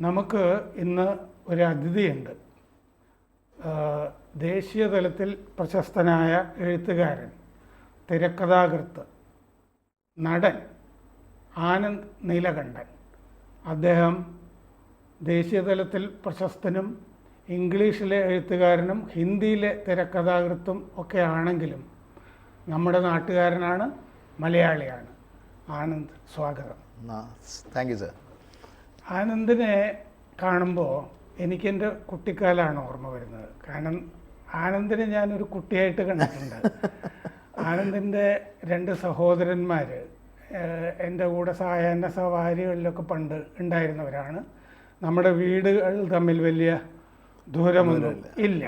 നമുക്ക് ഇന്ന് ഒരു അതിഥിയുണ്ട്. ദേശീയ തലത്തിൽ പ്രശസ്തനായ എഴുത്തുകാരൻ, തിരക്കഥാകൃത്ത്, നടൻ ആനന്ദ് നീലകണ്ഠൻ. അദ്ദേഹം ദേശീയ തലത്തിൽ പ്രശസ്തനും ഇംഗ്ലീഷിലെ എഴുത്തുകാരനും ഹിന്ദിയിലെ തിരക്കഥാകൃത്തും ഒക്കെ ആണെങ്കിലും നമ്മുടെ നാട്ടുകാരനാണ്, മലയാളിയാണ്. ആനന്ദ്, സ്വാഗതം. Thank you sir. ആനന്ദിനെ കാണുമ്പോൾ എനിക്കെൻ്റെ കുട്ടിക്കാലമാണ് ഓർമ്മ വരുന്നത്. കാരണം ആനന്ദിനെ ഞാനൊരു കുട്ടിയായിട്ട് കണ്ടിട്ടുണ്ട്. ആനന്ദിൻ്റെ 2 സഹോദരന്മാർ എൻ്റെ കൂടെ സായാഹ്ന സവാരികളിലൊക്കെ പണ്ട് ഉണ്ടായിരുന്നവരാണ്. നമ്മുടെ വീടുകൾ തമ്മിൽ വലിയ ദൂരമൊന്നും ഇല്ല.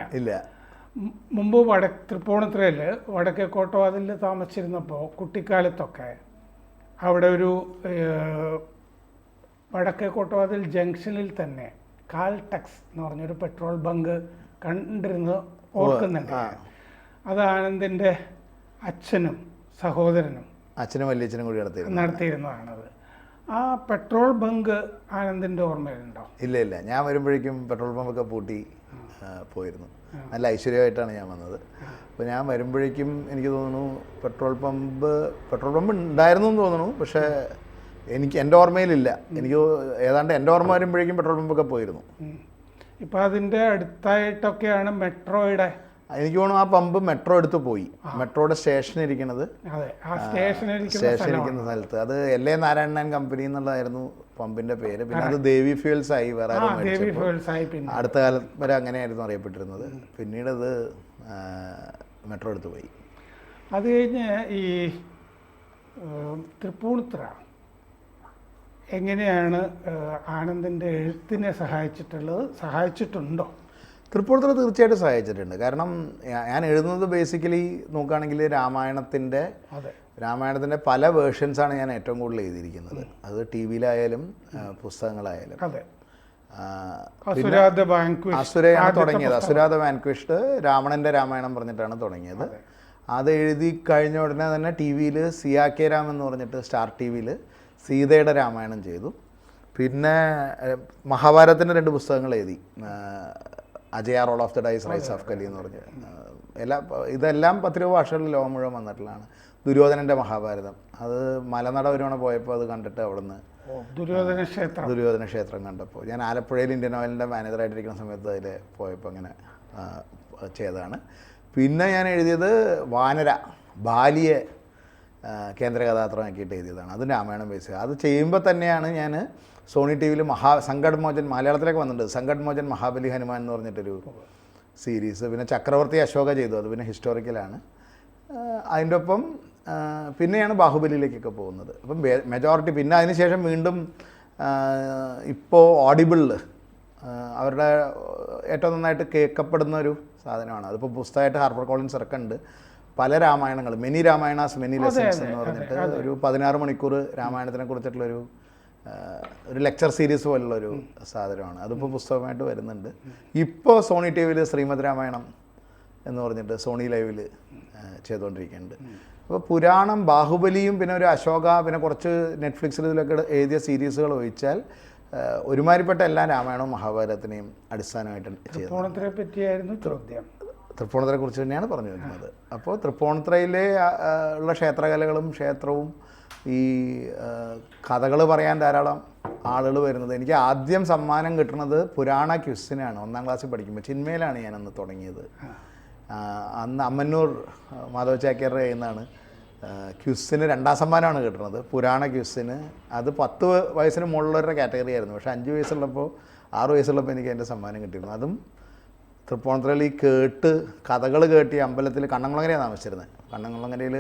മുമ്പ് തൃപ്പൂണിത്തുറയിൽ വടക്കേ കോട്ടവാതിലിൽ താമസിച്ചിരുന്നപ്പോൾ കുട്ടിക്കാലത്തൊക്കെ അവിടെ ഒരു വടക്കേ കോട്ടവാതിൽ ജംഗ്ഷനിൽ തന്നെ കാൽടെക്സ് എന്ന് പറഞ്ഞൊരു പെട്രോൾ ബങ്ക് കണ്ടിരുന്നത് ഓർക്കുന്നുണ്ട്. അത് ആനന്ദിൻ്റെ അച്ഛനും സഹോദരനും വലിയച്ഛനും കൂടി നടത്തിയിരുന്നതാണത്. ആ പെട്രോൾ ബങ്ക് ആനന്ദിൻ്റെ ഓർമ്മയിലുണ്ടോ? ഇല്ല, ഞാൻ വരുമ്പോഴേക്കും പെട്രോൾ പമ്പൊക്കെ പൂട്ടി പോയിരുന്നു. നല്ല ഐശ്വര്യമായിട്ടാണ് ഞാൻ വന്നത്. അപ്പോൾ ഞാൻ വരുമ്പോഴേക്കും എനിക്ക് തോന്നുന്നു പെട്രോൾ പമ്പ് ഉണ്ടായിരുന്നു എന്ന് തോന്നുന്നു. പക്ഷേ എൻ്റെ ഓർമ്മയിലില്ല. എനിക്ക് ഏതാണ്ട് എൻ്റെ ഓർമ്മ വരുമ്പോഴേക്കും പെട്രോൾ പമ്പൊക്കെ പോയിരുന്നു. ഇപ്പം അതിൻ്റെ അടുത്തായിട്ടൊക്കെയാണ് മെട്രോയുടെ, എനിക്ക് തോന്നുന്നു ആ പമ്പ് മെട്രോ എടുത്ത് പോയി. മെട്രോയുടെ സ്റ്റേഷൻ ഇരിക്കുന്നത്, സ്റ്റേഷൻ ഇരിക്കുന്ന സ്ഥലത്ത്. അത് LA നാരായണൻ കമ്പനി എന്നുള്ളതായിരുന്നു പമ്പിന്റെ പേര്. പിന്നെ അത് ദേവി ഫ്യൂൽസ് ആയി, വേറെ അടുത്ത കാലം വരെ അങ്ങനെയായിരുന്നു അറിയപ്പെട്ടിരുന്നത്. പിന്നീട് അത് മെട്രോ എടുത്ത് പോയി. അത് കഴിഞ്ഞ് ഈ തൃപ്പൂണിത്തുറ എങ്ങനെയാണ് ആനന്ദിൻ്റെ എഴുത്തിനെ സഹായിച്ചിട്ടുണ്ടോ? തൃപ്പൂണിത്തുറ തീർച്ചയായിട്ടും സഹായിച്ചിട്ടുണ്ട്. കാരണം ഞാൻ എഴുതുന്നത് ബേസിക്കലി നോക്കുകയാണെങ്കിൽ രാമായണത്തിൻ്റെ പല വേർഷൻസാണ് ഞാൻ ഏറ്റവും കൂടുതൽ എഴുതിയിരിക്കുന്നത്. അത് TV-യിലായാലും പുസ്തകങ്ങളായാലും. അസുരയാണ് തുടങ്ങിയത്. അസുരാധ വാൻക്വിഷ്ഡ് രാവണൻ്റെ രാമായണം പറഞ്ഞിട്ടാണ് തുടങ്ങിയത്. അത് എഴുതി കഴിഞ്ഞ ഉടനെ തന്നെ TV-യിൽ CK രാം എന്ന് പറഞ്ഞിട്ട് സ്റ്റാർ TV-യിൽ സീതയുടെ രാമായണം ചെയ്തു. പിന്നെ മഹാഭാരതത്തിൻ്റെ 2 പുസ്തകങ്ങൾ എഴുതി. Ajaya roll of the dice, rise of Kali എന്ന് പറഞ്ഞ് ഇതെല്ലാം 10 ഭാഷകളിൽ ലോകം മുഴുവൻ വന്നിട്ടുള്ളതാണ്. ദുര്യോധനൻ്റെ മഹാഭാരതം അത് മലനട ഒരുവണ പോയപ്പോൾ അത് കണ്ടിട്ട് അവിടുന്ന് ദുര്യോധന ക്ഷേത്രം കണ്ടപ്പോൾ ഞാൻ ആലപ്പുഴയിൽ ഇന്ത്യൻ ഓയിലിൻ്റെ മാനേജറായിട്ടിരിക്കുന്ന സമയത്ത് അതിൽ പോയപ്പോൾ അങ്ങനെ ചെയ്തതാണ്. പിന്നെ ഞാൻ എഴുതിയത് ബാലിയെ കേന്ദ്ര കഥാപാത്രമാക്കിയിട്ട് എഴുതിയതാണ്. അത് രാമായണം ബേസ്. അത് ചെയ്യുമ്പോൾ തന്നെയാണ് ഞാൻ സോണി TV-യിൽ സങ്കട് മോചൻ, മലയാളത്തിലേക്ക് വന്നിട്ടുണ്ട്, സങ്കട് മോചൻ മഹാബലി ഹനുമാൻ എന്ന് പറഞ്ഞിട്ടൊരു സീരീസ്. പിന്നെ ചക്രവർത്തി അശോക ചെയ്തു, അത് പിന്നെ ഹിസ്റ്റോറിക്കലാണ്. അതിൻ്റെ ഒപ്പം പിന്നെയാണ് ബാഹുബലിയിലേക്കൊക്കെ പോകുന്നത്. അപ്പം മെജോറിറ്റി പിന്നെ അതിനുശേഷം വീണ്ടും ഇപ്പോൾ ഓഡിബിളിൽ അവരുടെ ഏറ്റവും നന്നായിട്ട് കേൾക്കപ്പെടുന്ന ഒരു സാധനമാണ്. അതിപ്പോൾ പുസ്തകമായിട്ട് ഹാർപ്പർ കോളിൻസ് ഇറക്കുന്നുണ്ട്. പല രാമായണങ്ങൾ, മെനി രാമായണാസ് മെനി ലെസൺസ് എന്ന് പറഞ്ഞിട്ട് ഒരു 16 മണിക്കൂർ രാമായണത്തിനെ കുറിച്ചിട്ടുള്ളൊരു ലെക്ചർ സീരീസ് പോലുള്ളൊരു സാധനമാണ്. അതിപ്പോൾ പുസ്തകമായിട്ട് വരുന്നുണ്ട്. ഇപ്പോൾ സോണി TV-യിൽ ശ്രീമദ് രാമായണം എന്ന് പറഞ്ഞിട്ട് സോണി ലൈവിൽ ചെയ്തുകൊണ്ടിരിക്കുന്നുണ്ട്. അപ്പോൾ പുരാണം, ബാഹുബലിയും പിന്നെ ഒരു അശോക, പിന്നെ കുറച്ച് നെറ്റ്ഫ്ലിക്സിൽ ഇതിലൊക്കെ എഴുതിയ സീരീസുകൾ ഒഴിച്ചാൽ ഒരുമാതിരിപ്പെട്ട എല്ലാ രാമായണവും മഹാഭാരതത്തിനെയും അടിസ്ഥാനമായിട്ട് തൃപ്പൂണിത്തുറയെ കുറിച്ച് തന്നെയാണ് പറഞ്ഞു വരുന്നത്. അപ്പോൾ തൃപ്പൂണിത്തുറയിലെ ഉള്ള ക്ഷേത്രകലകളും ക്ഷേത്രവും ഈ കഥകൾ പറയാൻ ധാരാളം ആളുകൾ വരുന്നത്. എനിക്ക് ആദ്യം സമ്മാനം കിട്ടുന്നത് പുരാണ ക്വിസിനാണ്. 1ാം ക്ലാസ്സിൽ പഠിക്കുമ്പോൾ ചിന്മയിലാണ് ഞാനന്ന് തുടങ്ങിയത്. അന്ന് അമ്മന്നൂർ മാധവ ചാക്യാരുടെ കയ്യിൽ നിന്നാണ് ക്വിസിന് 2ാം സമ്മാനമാണ് കിട്ടുന്നത്, പുരാണ ക്വിസിന്. അത് 10 വയസ്സിന് മുകളിലൊരു കാറ്റഗറി ആയിരുന്നു. പക്ഷേ 5 വയസ്സുള്ളപ്പോൾ 6 വയസ്സുള്ളപ്പോൾ എനിക്ക് അതിൻ്റെ സമ്മാനം കിട്ടിയിരുന്നു. അതും തൃപ്പൂണിത്തുറയിൽ ഈ കഥകൾ കേട്ട് അമ്പലത്തിൽ കണ്ണംകുളങ്ങരയാണ് താമസിച്ചിരുന്നത്. കണ്ണംകുളങ്ങരയിൽ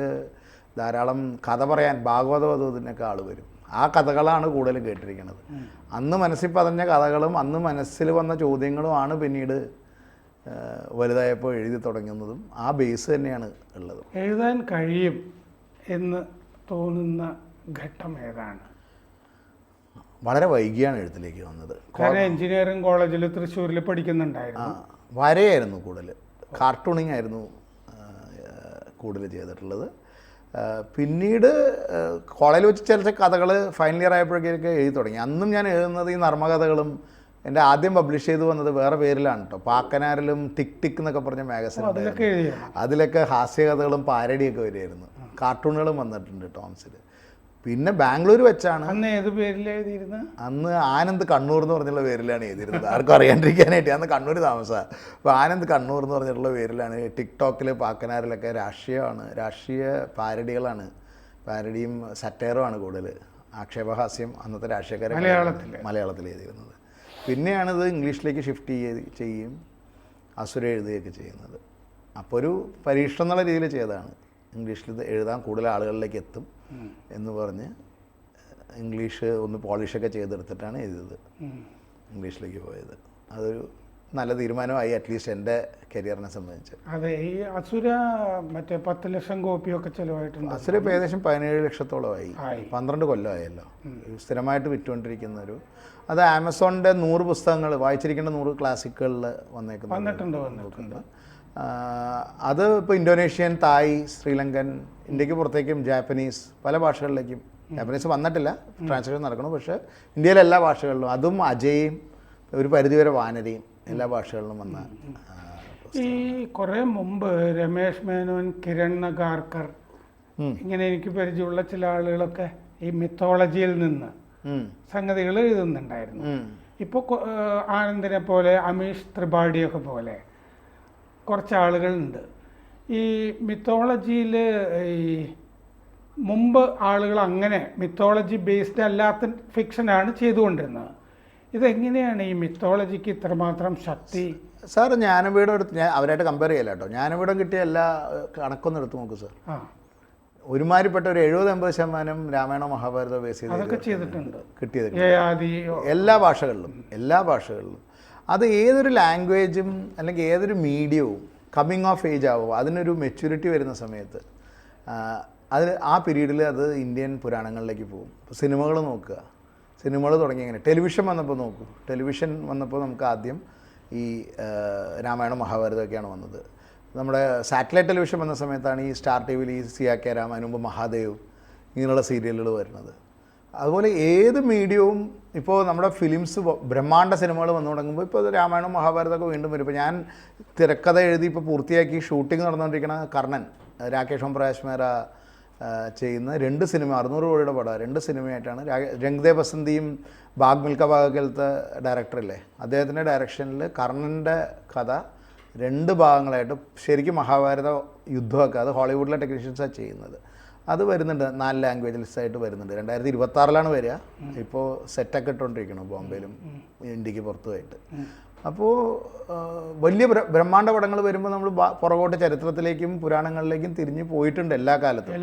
ധാരാളം കഥ പറയാൻ ഭാഗവതവധൂതിനൊക്കെ ആൾ വരും. ആ കഥകളാണ് കൂടുതൽ കേട്ടിരിക്കുന്നത്. അന്ന് മനസ്സിൽ പതഞ്ഞ കഥകളും അന്ന് മനസ്സിൽ വന്ന ചോദ്യങ്ങളുമാണ് പിന്നീട് വലുതായപ്പോൾ എഴുതി തുടങ്ങുന്നതും. ആ ബേസ് തന്നെയാണ് ഉള്ളത്. എഴുതാൻ കഴിയും എന്ന് തോന്നുന്ന ഘട്ടം ഏതാണ്? വളരെ വൈകിയാണ് എഴുത്തിലേക്ക് വന്നത്. എഞ്ചിനീയറിംഗ് കോളേജിൽ തൃശ്ശൂരിൽ പഠിക്കുന്നുണ്ടായിരുന്നു. വരയായിരുന്നു കൂടുതൽ, കാർട്ടൂണിങ് ആയിരുന്നു കൂടുതൽ ചെയ്തിട്ടുള്ളത്. പിന്നീട് കോളേജിൽ വെച്ച് ചില കഥകൾ ഫൈനൽ ഇയർ ആയപ്പോഴേക്കൊക്കെ എഴുതി തുടങ്ങി. അന്നും ഞാൻ എഴുതുന്നത് ഈ നർമ്മകഥകളും എൻ്റെ ആദ്യം പബ്ലിഷ് ചെയ്ത് വന്നത് വേറെ പേരിലാണ് കേട്ടോ. പാക്കനാരിലും ടിക് ടിക് എന്നൊക്കെ പറഞ്ഞ മാഗസിൻ അതിലൊക്കെ എഴുതിയോ? അതിലൊക്കെ ഹാസ്യകഥകളും പാരഡിയൊക്കെ വരുമായിരുന്നു. കാർട്ടൂണുകളും വന്നിട്ടുണ്ട് ടോംസിൽ. പിന്നെ ബാംഗ്ലൂർ വെച്ചാണ്. അന്ന് ഏത് പേരിൽ എഴുതിയിരുന്നത്? അന്ന് ആനന്ദ് കണ്ണൂർ എന്ന് പറഞ്ഞുള്ള പേരിലാണ് എഴുതിയിരുന്നത്. ആർക്കും അറിയാണ്ടിരിക്കാനായിട്ട്. അന്ന് കണ്ണൂർ താമസമാണ്. അപ്പോൾ ആനന്ദ് കണ്ണൂർ എന്ന് പറഞ്ഞിട്ടുള്ള പേരിലാണ്. ടിക്ടോക്കിൽ പാക്കനാരിലൊക്കെ രാഷ്ട്രീയ പാരഡികളാണ്. പാരഡിയും സറ്റയറുമാണ് കൂടുതൽ. ആക്ഷേപഹാസ്യം അന്നത്തെ രാഷ്ട്രീയക്കാരെ മലയാളത്തിൽ എഴുതിയിരുന്നത്. പിന്നെയാണിത് ഇംഗ്ലീഷിലേക്ക് ഷിഫ്റ്റ് ചെയ്യും അസുര എഴുതുകയൊക്കെ ചെയ്യുന്നത്. അപ്പോൾ ഒരു പരീക്ഷണം എന്നുള്ള രീതിയിൽ ചെയ്തതാണ്. ഇംഗ്ലീഷിൽ ഇത് എഴുതാൻ കൂടുതൽ ആളുകളിലേക്ക് എത്തും എന്ന് പറഞ്ഞ് ഇംഗ്ലീഷ് ഒന്ന് പോളിഷൊക്കെ ചെയ്തെടുത്തിട്ടാണ് എഴുതിയത്, ഇംഗ്ലീഷിലേക്ക് പോയത്. അതൊരു നല്ല തീരുമാനമായി, അറ്റ്ലീസ്റ്റ് എൻ്റെ കരിയറിനെ സംബന്ധിച്ച്. അതെ, ഈ അസുര മറ്റേ 10 ലക്ഷം കോപ്പിയൊക്കെ ചിലവായിട്ടുണ്ട്. അസുര ഇപ്പോൾ ഏകദേശം 17 ലക്ഷത്തോളമായി. 12 കൊല്ലമായല്ലോ സ്ഥിരമായിട്ട് വിറ്റുകൊണ്ടിരിക്കുന്ന ഒരു. അത് ആമസോണിൻ്റെ 100 പുസ്തകങ്ങൾ വായിച്ചിരിക്കേണ്ട 100 ക്ലാസിക്കുകളിൽ വന്നിട്ടുണ്ട്. അത് ഇപ്പോൾ ഇന്തോനേഷ്യൻ, തായ്, ശ്രീലങ്കൻ, ഇന്ത്യക്ക് പുറത്തേക്കും ജാപ്പനീസ്, പല ഭാഷകളിലേക്കും. ജാപ്പനീസ് വന്നിട്ടില്ല, ട്രാൻസ്ലേഷൻ നടക്കണം. പക്ഷേ ഇന്ത്യയിലെ എല്ലാ ഭാഷകളിലും, അതും അജയും ഒരു പരിധിവരെ വാനരയും എല്ലാ ഭാഷകളിലും വന്ന. ഈ കുറേ മുമ്പ് രമേശ് മേനോൻ, കിരൺ നഗാർക്കർ, ഇങ്ങനെ എനിക്ക് പരിചയമുള്ള ചില ആളുകളൊക്കെ ഈ മിത്തോളജിയിൽ നിന്ന് സംഗതികൾ എഴുതുന്നുണ്ടായിരുന്നു. ഇപ്പോൾ ആനന്ദിനെ പോലെ, അമീഷ് ത്രിപാഠിയൊക്കെ പോലെ കുറച്ച് ആളുകളുണ്ട്. ഈ മിത്തോളജിയിൽ ഈ മുമ്പ് ആളുകൾ അങ്ങനെ മിത്തോളജി ബേസ്ഡ് അല്ലാത്ത ഫിക്ഷനാണ് ചെയ്തുകൊണ്ടിരുന്നത്. ഇതെങ്ങനെയാണ് ഈ മിത്തോളജിക്ക് ഇത്രമാത്രം ശക്തി? സാർ ജ്ഞാനപീഠം എടുത്ത് ഞാൻ അവരായിട്ട് കമ്പയർ ചെയ്യില്ല കേട്ടോ. ജ്ഞാനപീഠം കിട്ടിയ എല്ലാ കണക്കൊന്നും എടുത്ത് നോക്കൂ സാർ. ഒരുമാതിരിപ്പെട്ട ഒരു 70-80% രാമായണ മഹാഭാരത ബേസ് ചെയ്തിട്ടുണ്ട് കിട്ടിയത് എല്ലാ ഭാഷകളിലും. അത് ഏതൊരു ലാംഗ്വേജും അല്ലെങ്കിൽ ഏതൊരു മീഡിയവും കമ്മിങ് ഓഫ് ഏജ് ആവുമോ, അതിനൊരു മെച്യൂരിറ്റി വരുന്ന സമയത്ത് ആ പീരീഡിൽ അത് ഇന്ത്യൻ പുരാണങ്ങളിലേക്ക് പോകും. ഇപ്പോൾ സിനിമകൾ നോക്കുക, സിനിമകൾ തുടങ്ങി എങ്ങനെ ടെലിവിഷൻ വന്നപ്പോൾ നോക്കൂ. ടെലിവിഷൻ വന്നപ്പോൾ നമുക്ക് ആദ്യം ഈ രാമായണം മഹാഭാരതമൊക്കെയാണ് വന്നത്. നമ്മുടെ സാറ്റലൈറ്റ് ടെലിവിഷൻ വന്ന സമയത്താണ് ഈ സ്റ്റാർ ടി വിയിൽ ഈ സിയാക്കെ രാം, അതിന് മുമ്പ് മഹാദേവ്, ഇങ്ങനെയുള്ള സീരിയലുകൾ വരുന്നത്. അതുപോലെ ഏത് മീഡിയവും ഇപ്പോൾ നമ്മുടെ ഫിലിംസ് ബ്രഹ്മാണ്ഡ സിനിമകൾ വന്നു തുടങ്ങുമ്പോൾ ഇപ്പോൾ രാമായണം മഹാഭാരതമൊക്കെ വീണ്ടും വരും. ഇപ്പോൾ ഞാൻ തിരക്കഥ എഴുതി ഇപ്പോൾ പൂർത്തിയാക്കി ഷൂട്ടിംഗ് നടന്നുകൊണ്ടിരിക്കുന്ന കർണൻ, രാകേഷ് പ്രകാശ് മേര ചെയ്യുന്ന 2 സിനിമ, 600 കോടിയുടെ പടം, 2 സിനിമയായിട്ടാണ്. രംഗ്ദേ ബസന്തിയും ബാഗ് മിൽക്ക ഭാഗത്തെ ഡയറക്ടറല്ലേ, അദ്ദേഹത്തിൻ്റെ ഡയറക്ഷനിൽ കർണൻ്റെ കഥ 2 ഭാഗങ്ങളായിട്ട് ശരിക്കും മഹാഭാരത യുദ്ധമൊക്കെ, അത് ഹോളിവുഡിലെ ടെക്നീഷ്യൻസാണ് ചെയ്യുന്നത്. അത് വരുന്നുണ്ട്, 4 ലാംഗ്വേജിൽസായിട്ട് വരുന്നുണ്ട്. 2026 വരിക. ഇപ്പോൾ സെറ്റൊക്കെ ഇട്ടുകൊണ്ടിരിക്കണം ബോംബെയിലും ഇന്ത്യക്ക് പുറത്തുമായിട്ട്. അപ്പോൾ വലിയ ബ്രഹ്മാണ്ഡ പടങ്ങൾ വരുമ്പോൾ നമ്മൾ പുറകോട്ട് ചരിത്രത്തിലേക്കും പുരാണങ്ങളിലേക്കും തിരിഞ്ഞ് പോയിട്ടുണ്ട് എല്ലാ കാലത്തും.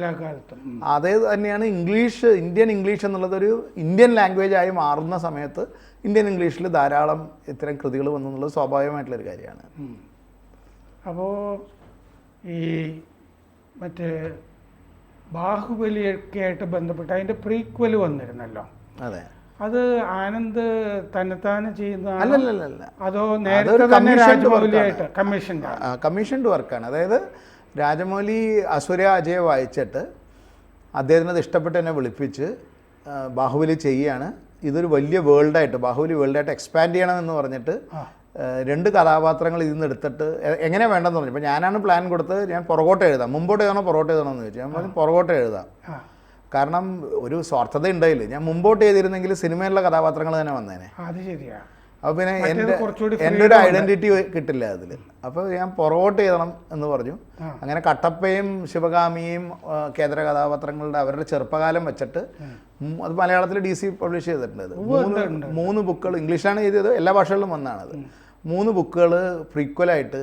അതേ തന്നെയാണ് ഇന്ത്യൻ ഇംഗ്ലീഷ് എന്നുള്ളതൊരു ഇന്ത്യൻ ലാംഗ്വേജായി മാറുന്ന സമയത്ത് ഇന്ത്യൻ ഇംഗ്ലീഷിൽ ധാരാളം ഇത്തരം കൃതികൾ വന്നു എന്നുള്ളത് സ്വാഭാവികമായിട്ടുള്ളൊരു കാര്യമാണ്. അപ്പോൾ ഈ മറ്റേ ബാഹുബലിയൊക്കെ ആയിട്ട് ബന്ധപ്പെട്ട് അതിൻ്റെ പ്രീക്വൽ വന്നിരുന്നല്ലോ. അതെ, അത് ആനന്ദ് തന്നെത്താനെ ചെയ്യുന്ന അല്ലല്ല, അതോ നേരത്തെ തന്നെ രാജമൗലിയായിട്ട് കമ്മീഷൻഡ് വർക്കാണ്. അതായത് രാജമൗലി അസുര അജയെ വായിച്ചിട്ട് അദ്ദേഹത്തിന് അത് ഇഷ്ടപ്പെട്ട് എന്നെ വിളിപ്പിച്ച് ബാഹുബലി ചെയ്യുകയാണ്. ഇതൊരു വലിയ ബാഹുബലി വേൾഡായിട്ട് എക്സ്പാൻഡ് ചെയ്യണമെന്ന് പറഞ്ഞിട്ട് 2 കഥാപാത്രങ്ങൾ ഇതിൽ നിന്ന് എടുത്തിട്ട് എങ്ങനെയാണ് വേണ്ടെന്ന് പറഞ്ഞു. ഇപ്പോൾ ഞാനാണ് പ്ലാൻ കൊടുത്തത്. ഞാൻ പുറകോട്ട് എഴുതാം, മുമ്പോട്ട് എഴുതണോ പുറകോട്ട് എഴുതണമെന്ന് ചോദിച്ചു. ഞാൻ പറഞ്ഞു പുറകോട്ട് എഴുതാം. കാരണം ഒരു സ്വാർത്ഥത ഉണ്ടായില്ല. ഞാൻ മുമ്പോട്ട് ചെയ്തിരുന്നെങ്കിൽ സിനിമയിലുള്ള കഥാപാത്രങ്ങൾ തന്നെ വന്നേനെ. അപ്പോൾ പിന്നെ എൻ്റെ ഒരു ഐഡൻറ്റിറ്റി കിട്ടില്ല അതിൽ. അപ്പോൾ ഞാൻ പുറകോട്ട് എഴുതണം എന്ന് പറഞ്ഞു. അങ്ങനെ കട്ടപ്പയും ശിവകാമിയും കേന്ദ്ര കഥാപാത്രങ്ങളുടെ അവരുടെ ചെറുപ്പകാലം വെച്ചിട്ട് അത് മലയാളത്തിൽ DC പബ്ലിഷ് ചെയ്തിട്ടുണ്ട്. 3 ബുക്കുകൾ ഇംഗ്ലീഷിലാണ് എഴുതിയത്, എല്ലാ ഭാഷകളിലും വന്നാണത്. 3 ബുക്കുകൾ പ്രീക്വലായിട്ട്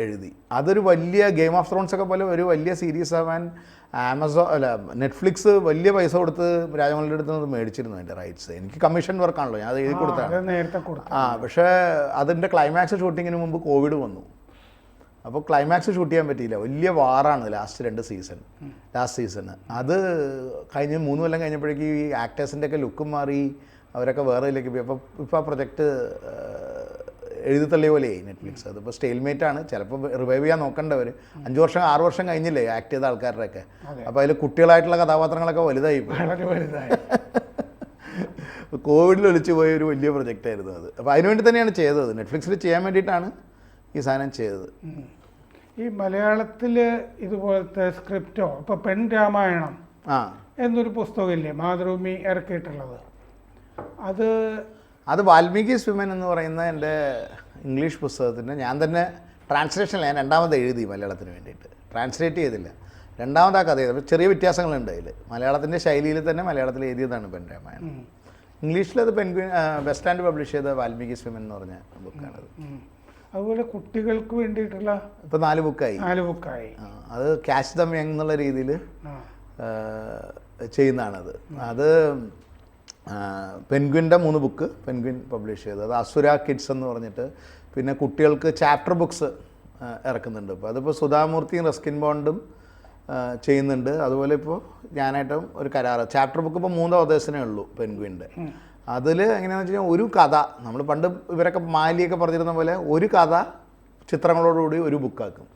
എഴുതി. അതൊരു വലിയ ഗെയിം ഓഫ് ത്രോൺസ് ഒക്കെ പോലെ ഒരു വലിയ സീരീസ് ആവാൻ നെറ്റ്ഫ്ലിക്സ് വലിയ പൈസ കൊടുത്ത് രാജമൗലിയുടെ അടുത്ത് മേടിച്ചിരുന്നു അതിൻ്റെ റൈറ്റ്സ്. എനിക്ക് കമ്മീഷൻ വർക്കാണല്ലോ, ഞാൻ അത് എഴുതി കൊടുത്താണ്. പക്ഷേ അതിൻ്റെ ക്ലൈമാക്സ് ഷൂട്ടിങ്ങിന് മുമ്പ് കോവിഡ് വന്നു. അപ്പോൾ ക്ലൈമാക്സ് ഷൂട്ട് ചെയ്യാൻ പറ്റിയില്ല. വലിയ വാറാണ് ലാസ്റ്റ് സീസണ്. അത് കഴിഞ്ഞ് 3 കൊല്ലം കഴിഞ്ഞപ്പോഴേക്കും ഈ ആക്ടേഴ്സിൻ്റെ ഒക്കെ ലുക്കും മാറി, അവരൊക്കെ വേറെ ഇതിലേക്ക് പോയി. അപ്പോൾ ഇപ്പോൾ ആ പ്രൊജക്റ്റ് എഴുതി തള്ളിയ പോലെയായി നെറ്റ്ഫ്ലിക്സ്. അതിപ്പോൾ സ്റ്റെയിൽമേറ്റാണ്. ചിലപ്പോൾ റിവൈവ് ചെയ്യാൻ നോക്കേണ്ടവർ 5 വർഷം 6 വർഷം കഴിഞ്ഞില്ലേ ആക്ട് ചെയ്ത ആൾക്കാരുടെയൊക്കെ. അപ്പോൾ അതിൽ കുട്ടികളായിട്ടുള്ള കഥാപാത്രങ്ങളൊക്കെ വലുതായി. കോവിഡിൽ ഒളിച്ചു പോയ ഒരു വലിയ പ്രൊജക്റ്റായിരുന്നു അത്. അപ്പോൾ അതിനുവേണ്ടി തന്നെയാണ് ചെയ്തത്, നെറ്റ്ഫ്ലിക്സിൽ ചെയ്യാൻ വേണ്ടിയിട്ടാണ് ഈ സാധനം ചെയ്തത്. ഈ മലയാളത്തിൽ ഇതുപോലത്തെ സ്ക്രിപ്റ്റോ ഇപ്പോൾ പെൺ രാമായണം എന്നൊരു പുസ്തകമില്ലേ മാതൃഭൂമി ഇറക്കിയിട്ടുള്ളത്, അത് വാൽമീകീസ് വിമൻ എന്ന് പറയുന്ന എൻ്റെ ഇംഗ്ലീഷ് പുസ്തകത്തിൻ്റെ ഞാൻ തന്നെ ട്രാൻസ്ലേഷൻ ഞാൻ രണ്ടാമത് എഴുതി മലയാളത്തിന് വേണ്ടിയിട്ട്, ട്രാൻസ്ലേറ്റ് ചെയ്തില്ല, രണ്ടാമത് ആ കഥ ചെയ്തത്. ചെറിയ വ്യത്യാസങ്ങളുണ്ട് അതിൽ. മലയാളത്തിൻ്റെ ശൈലിയിൽ തന്നെ മലയാളത്തിൽ എഴുതിയതാണ് പെൺ രാമായണം. ഇംഗ്ലീഷിലത് പെൻഗ്വിൻ വെസ്റ്റ് ആൻഡ് പബ്ലിഷ് ചെയ്ത വാൽമീകീസ് വിമൻ എന്ന് പറഞ്ഞ ബുക്കാണത്. അതുപോലെ കുട്ടികൾക്ക് വേണ്ടിയിട്ടുള്ള ഇപ്പോൾ 4 ബുക്കായി. അത് ക്യാച്ച് ദം യങ് എന്നുള്ള രീതിയിൽ ചെയ്യുന്നതാണത്. അത് പെൻഗ്വിൻ്റെ 3 ബുക്ക് പെൻഗ്വിൻ പബ്ലിഷ് ചെയ്തത്. അത് അസുര കിഡ്സ് എന്ന് പറഞ്ഞിട്ട്, പിന്നെ കുട്ടികൾക്ക് ചാപ്റ്റർ ബുക്സ് ഇറക്കുന്നുണ്ട്. ഇപ്പോൾ അതിപ്പോൾ സുധാമൂർത്തിയും റസ്കിൻ ബോണ്ടും ചെയ്യുന്നുണ്ട്. അതുപോലെ ഇപ്പോൾ ഞാനായിട്ടും ഒരു കരാറ്. ചാപ്റ്റർ ബുക്ക് ഇപ്പോൾ 3 ഓതേഴ്സിനേ ഉള്ളൂ പെൻഗ്വിൻ്റെ. അതിൽ എങ്ങനെയാണെന്ന് വെച്ച് കഴിഞ്ഞാൽ ഒരു കഥ, നമ്മൾ പണ്ട് ഇവരൊക്കെ മാലിയൊക്കെ പറഞ്ഞിരുന്ന പോലെ ഒരു കഥ ചിത്രങ്ങളോടുകൂടി ഒരു ബുക്കാക്കും.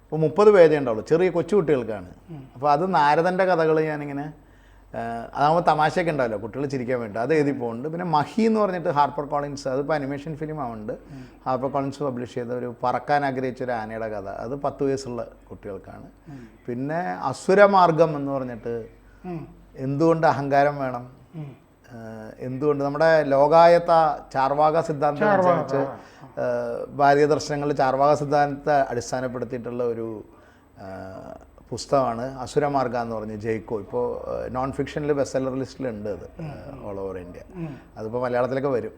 ഇപ്പോൾ 30 പേജേ ഉണ്ടാവുള്ളൂ, ചെറിയ കൊച്ചു കുട്ടികൾക്കാണ്. അപ്പോൾ അത് നാരദൻ്റെ കഥകൾ ഞാനിങ്ങനെ അതാകുമ്പോൾ തമാശയൊക്കെ ഉണ്ടാവല്ലോ, കുട്ടികൾ ചിരിക്കാൻ വേണ്ടി അത് എഴുതി പോകുന്നുണ്ട്. പിന്നെ മഹി എന്ന് പറഞ്ഞിട്ട് ഹാർപ്പർ കോളിൻസ്, അതിപ്പോൾ അനിമേഷൻ ഫിലിം ആവുന്നുണ്ട്. ഹാർപ്പർ കോളിൻസ് പബ്ലിഷ് ചെയ്ത ഒരു പറക്കാൻ ആഗ്രഹിച്ച ഒരു ആനയുടെ കഥ, അത് 10 വയസ്സുള്ള കുട്ടികൾക്കാണ്. പിന്നെ അസുരമാർഗം എന്ന് പറഞ്ഞിട്ട് എന്തുകൊണ്ട് അഹങ്കാരം വേണം, എന്തുകൊണ്ട് നമ്മുടെ ലോകായത്ത ചാർവാക സിദ്ധാന്തം അനുസരിച്ച് ഭാരതീയ ദർശനങ്ങളിൽ ചാർവാക സിദ്ധാന്തത്തെ അടിസ്ഥാനപ്പെടുത്തിയിട്ടുള്ള ഒരു പുസ്തകമാണ് അസുരമാർഗ എന്ന് പറഞ്ഞ് ജയ്ക്കോ. ഇപ്പോൾ നോൺ ഫിക്ഷനിൽ ബെസ്റ്റ് സെല്ലർ ലിസ്റ്റിലുണ്ട് അത് ഓൾ ഓവർ ഇന്ത്യ. അതിപ്പോൾ മലയാളത്തിലൊക്കെ വരും.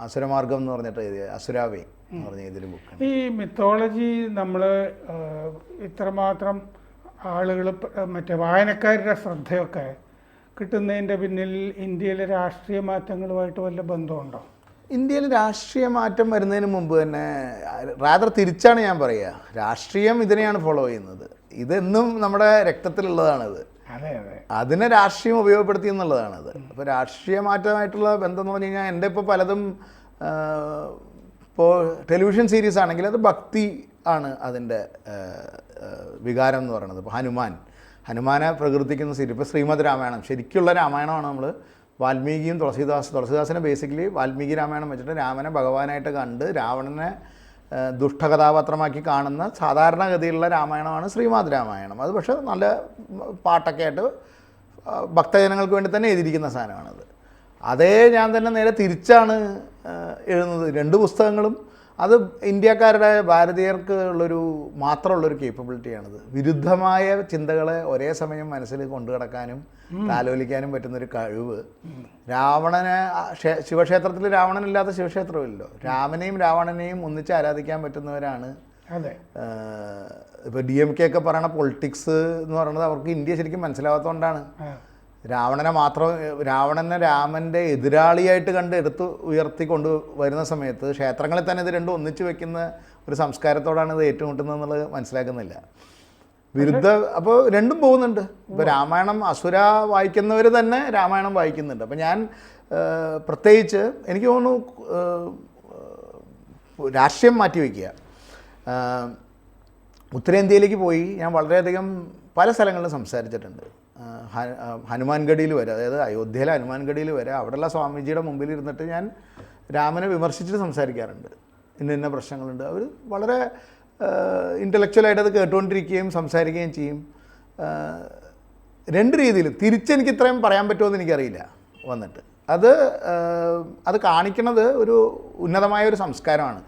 അസുരമാർഗം എന്ന് പറഞ്ഞിട്ട് എഴുതിയ അസുരാവേ എന്ന് പറഞ്ഞ ഇതിൽ ബുക്ക്. ഈ മിത്തോളജി നമ്മൾ ഇത്രമാത്രം ആളുകൾ മറ്റേ വായനക്കാരുടെ ശ്രദ്ധയൊക്കെ കിട്ടുന്നതിൻ്റെ പിന്നിൽ ഇന്ത്യയിലെ രാഷ്ട്രീയ മാറ്റങ്ങളുമായിട്ട് വല്ല ബന്ധമുണ്ടോ? ഇന്ത്യയിൽ രാഷ്ട്രീയ മാറ്റം വരുന്നതിന് മുമ്പ് തന്നെ റാദർ തിരിച്ചാണ് ഞാൻ പറയുക. രാഷ്ട്രീയം ഇതിനെയാണ് ഫോളോ ചെയ്യുന്നത്. ഇതെന്നും നമ്മുടെ രക്തത്തിലുള്ളതാണിത്. അതിനെ രാഷ്ട്രീയം ഉപയോഗപ്പെടുത്തി എന്നുള്ളതാണത്. അപ്പോൾ രാഷ്ട്രീയ മാറ്റമായിട്ടുള്ള ബന്ധം എന്ന് പറഞ്ഞു കഴിഞ്ഞാൽ എൻ്റെ ഇപ്പോൾ പലതും ഇപ്പോൾ ടെലിവിഷൻ സീരീസ് ആണെങ്കിൽ അത് ഭക്തി ആണ് അതിൻ്റെ വികാരം എന്ന് പറയുന്നത്. ഇപ്പോൾ ഹനുമാനെ പ്രകീർത്തിക്കുന്ന സീരീസ്, ഇപ്പോൾ ശ്രീമദ് രാമായണം ശരിക്കുള്ള രാമായണമാണ്. നമ്മൾ വാൽമീകിയും തുളസിദാസിനെ ബേസിക്കലി വാൽമീകി രാമായണം വെച്ചിട്ട് രാമനെ ഭഗവാനായിട്ട് കണ്ട് രാവണനെ ദുഷ്ടകഥാപാത്രമാക്കി കാണുന്ന സാധാരണഗതിയിലുള്ള രാമായണമാണ് ശ്രീമദ് രാമായണം. അത് പക്ഷേ നല്ല പാട്ടൊക്കെ ആയിട്ട് ഭക്തജനങ്ങൾക്ക് വേണ്ടി തന്നെ എഴുതിയിരിക്കുന്ന സാധനമാണത്. അതേ ഞാൻ തന്നെ നേരെ തിരിച്ചാണ് എഴുതുന്നത്. 2 പുസ്തകങ്ങളും അത് ഇന്ത്യക്കാരുടെ ഭാരതീയർക്ക് ഉള്ളൊരു മാത്രമുള്ളൊരു കേപ്പബിലിറ്റിയാണത്. വിരുദ്ധമായ ചിന്തകളെ ഒരേ സമയം മനസ്സിൽ കൊണ്ടു കിടക്കാനും താലോലിക്കാനും പറ്റുന്നൊരു കഴിവ്. രാവണനെ ശിവക്ഷേത്രത്തിൽ രാവണനില്ലാത്ത ശിവക്ഷേത്രമില്ലല്ലോ. രാമനെയും രാവണനെയും ഒന്നിച്ച് ആരാധിക്കാൻ പറ്റുന്നവരാണ്. ഇപ്പോൾ DMK ഒക്കെ പറയണ പൊളിറ്റിക്സ് എന്ന് പറയുന്നത് അവർക്ക് ഇന്ത്യ ശരിക്കും മനസ്സിലാവാത്തതുകൊണ്ടാണ്. രാവണനെ രാമൻ്റെ എതിരാളിയായിട്ട് കണ്ട് ഉയർത്തിക്കൊണ്ട് വരുന്ന സമയത്ത് ക്ഷേത്രങ്ങളിൽ തന്നെ ഇത് രണ്ടും ഒന്നിച്ച് വെക്കുന്ന ഒരു സംസ്കാരത്തോടാണ് ഇത് ഏറ്റുമുട്ടുന്നത് എന്നുള്ളത് മനസ്സിലാക്കുന്നില്ല. അപ്പോൾ രണ്ടും പോകുന്നുണ്ട്. ഇപ്പോൾ രാമായണം അസുര വായിക്കുന്നവർ തന്നെ രാമായണം വായിക്കുന്നുണ്ട്. അപ്പോൾ ഞാൻ പ്രത്യേകിച്ച് എനിക്ക് തോന്നുന്നു രാഷ്ട്രീയം മാറ്റിവെക്കുക. ഉത്തരേന്ത്യയിലേക്ക് പോയി ഞാൻ വളരെയധികം പല സ്ഥലങ്ങളിലും സംസാരിച്ചിട്ടുണ്ട്. ഹനുമാൻഗഡിയിൽ വരെ, അതായത് അയോധ്യയിലെ ഹനുമാൻഗഡിയിൽ വരെ അവിടെയുള്ള സ്വാമിജിയുടെ മുമ്പിൽ ഇരുന്നിട്ട് ഞാൻ രാമനെ വിമർശിച്ചിട്ട് സംസാരിക്കാറുണ്ട്. ഇന്ന പ്രശ്നങ്ങളുണ്ട്. അവർ വളരെ ഇൻ്റലക്ച്വലായിട്ട് അത് കേട്ടുകൊണ്ടിരിക്കുകയും സംസാരിക്കുകയും ചെയ്യും. 2 രീതിയിലും തിരിച്ചെനിക്ക് ഇത്രയും പറയാൻ പറ്റുമെന്ന് എനിക്കറിയില്ല വന്നിട്ട്. അത് കാണിക്കുന്നത് ഒരു ഉന്നതമായ ഒരു സംസ്കാരമാണ്.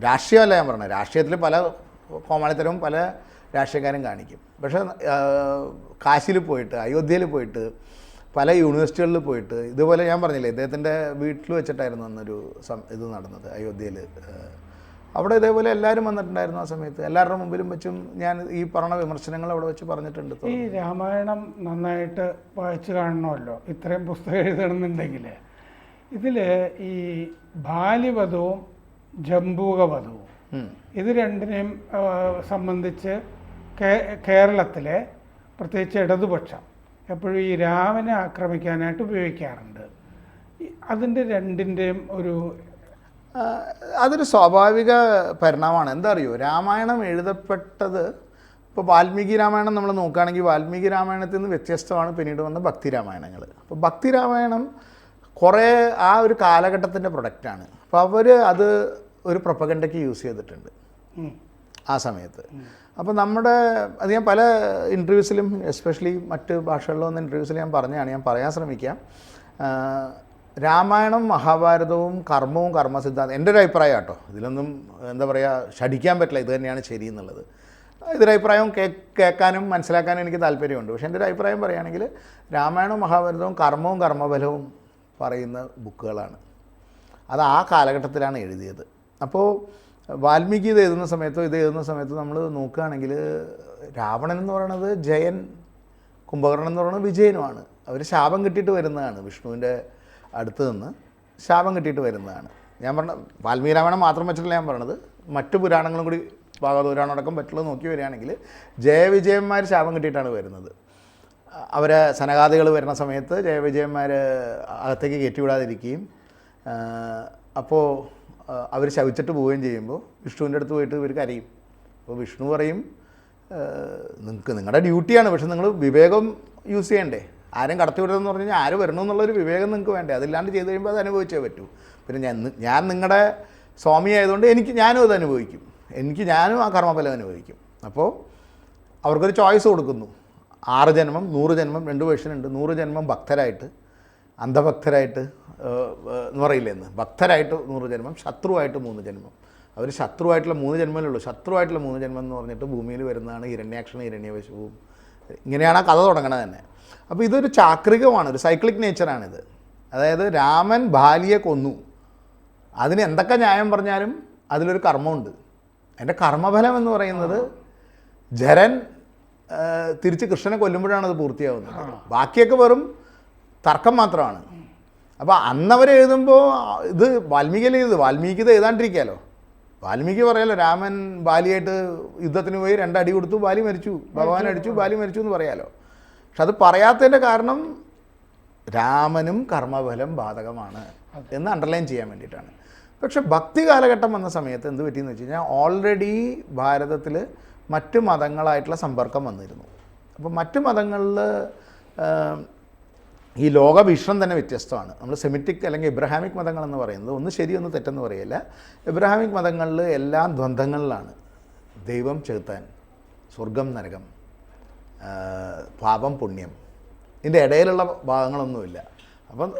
രാഷ്ട്രീയമല്ല ഞാൻ പറഞ്ഞത്. രാഷ്ട്രീയത്തിൽ പല കോമാളിത്തരവും പല രാഷ്ട്രീയക്കാരും കാണിക്കും. പക്ഷേ കാശിയിൽ പോയിട്ട് അയോധ്യയിൽ പോയിട്ട് പല യൂണിവേഴ്സിറ്റികളിൽ പോയിട്ട് ഇതുപോലെ ഞാൻ പറഞ്ഞില്ലേ, ഇദ്ദേഹത്തിൻ്റെ വീട്ടിൽ വെച്ചിട്ടായിരുന്നു അന്നൊരു ഇത് നടന്നത് അയോധ്യയിൽ. അവിടെ ഇതേപോലെ എല്ലാവരും വന്നിട്ടുണ്ടായിരുന്നു. ആ സമയത്ത് എല്ലാവരുടെ മുമ്പിലും വെച്ചും ഞാൻ ഈ പറഞ്ഞ വിമർശനങ്ങൾ അവിടെ വെച്ച് പറഞ്ഞിട്ടുണ്ട്. ഈ രാമായണം നന്നായിട്ട് വായിച്ചു കാണണമല്ലോ ഇത്രയും പുസ്തകം എഴുതണമെന്നുണ്ടെങ്കിൽ. ഇതിൽ ഈ ബാലിവധവും ജംബൂകവധവും ഇത് രണ്ടിനെയും സംബന്ധിച്ച് കേരളത്തിലെ പ്രത്യേകിച്ച് ഇടതുപക്ഷം എപ്പോഴും ഈ രാമനെ ആക്രമിക്കാനായിട്ട് ഉപയോഗിക്കാറുണ്ട്. അതിൻ്റെ രണ്ടിൻ്റെയും അതൊരു സ്വാഭാവിക പരിണാമമാണ്. എന്താ അറിയോ, രാമായണം എഴുതപ്പെട്ടത് ഇപ്പോൾ വാൽമീകി രാമായണം നമ്മൾ നോക്കുകയാണെങ്കിൽ വാൽമീകി രാമായണത്തിൽ നിന്ന് വ്യത്യസ്തമാണ് പിന്നീട് വന്ന ഭക്തി രാമായണങ്ങൾ. അപ്പോൾ ഭക്തി രാമായണം കുറേ ആ ഒരു കാലഘട്ടത്തിൻ്റെ പ്രൊഡക്റ്റാണ്. അപ്പോൾ അവർ അത് ഒരു പ്രൊപ്പഗൻഡയ്ക്ക് യൂസ് ചെയ്തിട്ടുണ്ട് ആ സമയത്ത്. അപ്പോൾ അത് ഞാൻ പല ഇൻ്റർവ്യൂസിലും എസ്പെഷ്യലി മറ്റ് ഭാഷകളിൽ വന്ന ഇൻ്റർവ്യൂസിൽ ഞാൻ ഞാൻ പറയാൻ ശ്രമിക്കാം. രാമായണം മഹാഭാരതവും കർമ്മവും കർമ്മസിദ്ധാന്തം എൻ്റെ ഒരു അഭിപ്രായം കേട്ടോ, ഇതിലൊന്നും എന്താ പറയുക ശഠിക്കാൻ പറ്റില്ല, ഇത് തന്നെയാണ് ശരി എന്നുള്ളത്. ഇതൊരു അഭിപ്രായം കേൾക്കാനും മനസ്സിലാക്കാനും എനിക്ക് താല്പര്യമുണ്ട്. പക്ഷേ എൻ്റെ ഒരു അഭിപ്രായം പറയുകയാണെങ്കിൽ രാമായണവും മഹാഭാരതവും കർമ്മവും കർമ്മഫലവും പറയുന്ന ബുക്കുകളാണ്. അത് ആ കാലഘട്ടത്തിലാണ് എഴുതിയത്. അപ്പോൾ വാൽമീകി ഇത് എഴുതുന്ന സമയത്തോ നമ്മൾ നോക്കുകയാണെങ്കിൽ രാവണൻ എന്ന് പറയുന്നത് ജയൻ, കുംഭകർണൻ എന്ന് പറയുന്നത് വിജയനുമാണ്. അവർ ശാപം കിട്ടിയിട്ട് വരുന്നതാണ്, വിഷ്ണുവിൻ്റെ അടുത്ത് നിന്ന് ശാപം കിട്ടിയിട്ട് വരുന്നതാണ്. ഞാൻ പറഞ്ഞ വാൽമീകി രാമായണം മാത്രം വെച്ചിട്ടില്ല ഞാൻ പറഞ്ഞത്, മറ്റു പുരാണങ്ങളും കൂടി ഭാഗവതപുരാണം അടക്കം പറ്റുള്ളത് നോക്കി വരികയാണെങ്കിൽ ജയവിജയന്മാർ ശാപം കിട്ടിയിട്ടാണ് വരുന്നത്. അവരെ സനകാദികൾ വരുന്ന സമയത്ത് ജയവിജയന്മാർ അകത്തേക്ക് കയറ്റിവിടാതിരിക്കുകയും അപ്പോൾ അവർ ശവിച്ചിട്ട് പോവുകയും ചെയ്യുമ്പോൾ വിഷ്ണുവിൻ്റെ അടുത്ത് പോയിട്ട് ഇവർ കരയും. അപ്പോൾ വിഷ്ണു പറയും, നിങ്ങളുടെ ഡ്യൂട്ടിയാണ്, പക്ഷെ നിങ്ങൾ വിവേകം യൂസ് ചെയ്യണ്ടേ, ആരും കടത്തി വിടരുതെന്ന് പറഞ്ഞു കഴിഞ്ഞാൽ ആര് വരണമെന്നുള്ളൊരു വിവേകം നിങ്ങൾക്ക് വേണ്ടേ, അതില്ലാണ്ട് ചെയ്ത് കഴിയുമ്പോൾ അത് അനുഭവിച്ചേ പറ്റൂ. പിന്നെ ഞാൻ നിങ്ങളുടെ സ്വാമി ആയതുകൊണ്ട് ഞാനും അത് അനുഭവിക്കും, ഞാനും ആ കർമ്മഫലം അനുഭവിക്കും. അപ്പോൾ അവർക്കൊരു ചോയ്സ് കൊടുക്കുന്നു, 6 ജന്മം 100 ജന്മം 2 വേർഷനുണ്ട്. 100 ജന്മം ഭക്തരായിട്ട്, അന്ധഭക്തരായിട്ട് എന്ന് പറയില്ലേ, ഭക്തരായിട്ട് 100 ജന്മം, ശത്രുവായിട്ട് 3 ജന്മം. അവർ ശത്രുവായിട്ടുള്ള 3 ജന്മമേ ഉള്ളൂ. ശത്രുവായിട്ടുള്ള 3 ജന്മം എന്ന് പറഞ്ഞിട്ട് ഭൂമിയിൽ വരുന്നതാണ് ഹിരണ്യാക്ഷനും ഹിരണ്യവശവും. ഇങ്ങനെയാണ് ആ കഥ തുടങ്ങണത് തന്നെ. അപ്പോൾ ഇതൊരു ചാക്രികമാണ്, ഒരു സൈക്ലിക് നേച്ചറാണിത്. അതായത് രാമൻ ബാലിയെ കൊന്നു, അതിന് എന്തൊക്കെ ന്യായം പറഞ്ഞാലും അതിലൊരു കർമ്മമുണ്ട്. അതിൻ്റെ കർമ്മഫലം എന്ന് പറയുന്നത് ജരൻ തിരിച്ച് കൃഷ്ണനെ കൊല്ലുമ്പോഴാണ് അത് പൂർത്തിയാവുന്നത്. ബാക്കിയൊക്കെ വെറും തർക്കം മാത്രമാണ്. അപ്പോൾ അന്നവർ എഴുതുമ്പോൾ ഇത് വാൽമീകി ഇത് എഴുതാണ്ടിരിക്കാമല്ലോ. വാൽമീകി പറയാലോ, രാമൻ ബാലിയായിട്ട് യുദ്ധത്തിന് പോയി 2 അടി കൊടുത്തു, ബാലി മരിച്ചു, ഭഗവാൻ അടിച്ചു, ബാലി മരിച്ചു എന്ന് പറയാലോ. പക്ഷെ അത് പറയാത്തതിൻ്റെ കാരണം രാമനും കർമ്മഫലം ബാധകമാണ് എന്ന് അണ്ടർലൈൻ ചെയ്യാൻ വേണ്ടിയിട്ടാണ്. പക്ഷെ ഭക്തി കാലഘട്ടം വന്ന സമയത്ത് എന്ത് പറ്റിയെന്ന് വെച്ച് കഴിഞ്ഞാൽ ഓൾറെഡി ഭാരതത്തിൽ മറ്റ് മതങ്ങളായിട്ടുള്ള സമ്പർക്കം വന്നിരുന്നു. അപ്പോൾ മറ്റ് മതങ്ങളിൽ ഈ ലോകവീക്ഷണം തന്നെ വ്യത്യസ്തമാണ്. നമ്മൾ സെമിറ്റിക് അല്ലെങ്കിൽ ഇബ്രഹാമിക് മതങ്ങളെന്ന് പറയുന്നത് ഒന്ന് ശരി ഒന്ന് തെറ്റെന്ന് പറയില്ല. ഇബ്രഹാമിക് മതങ്ങളിൽ എല്ലാ ദ്വന്ദ്ങ്ങളിലാണ്. ദൈവം ചെകുത്താൻ, സ്വർഗം നരകം, പാപം പുണ്യം, ഇതിൻ്റെ ഇടയിലുള്ള ഭാഗങ്ങളൊന്നുമില്ല. അപ്പം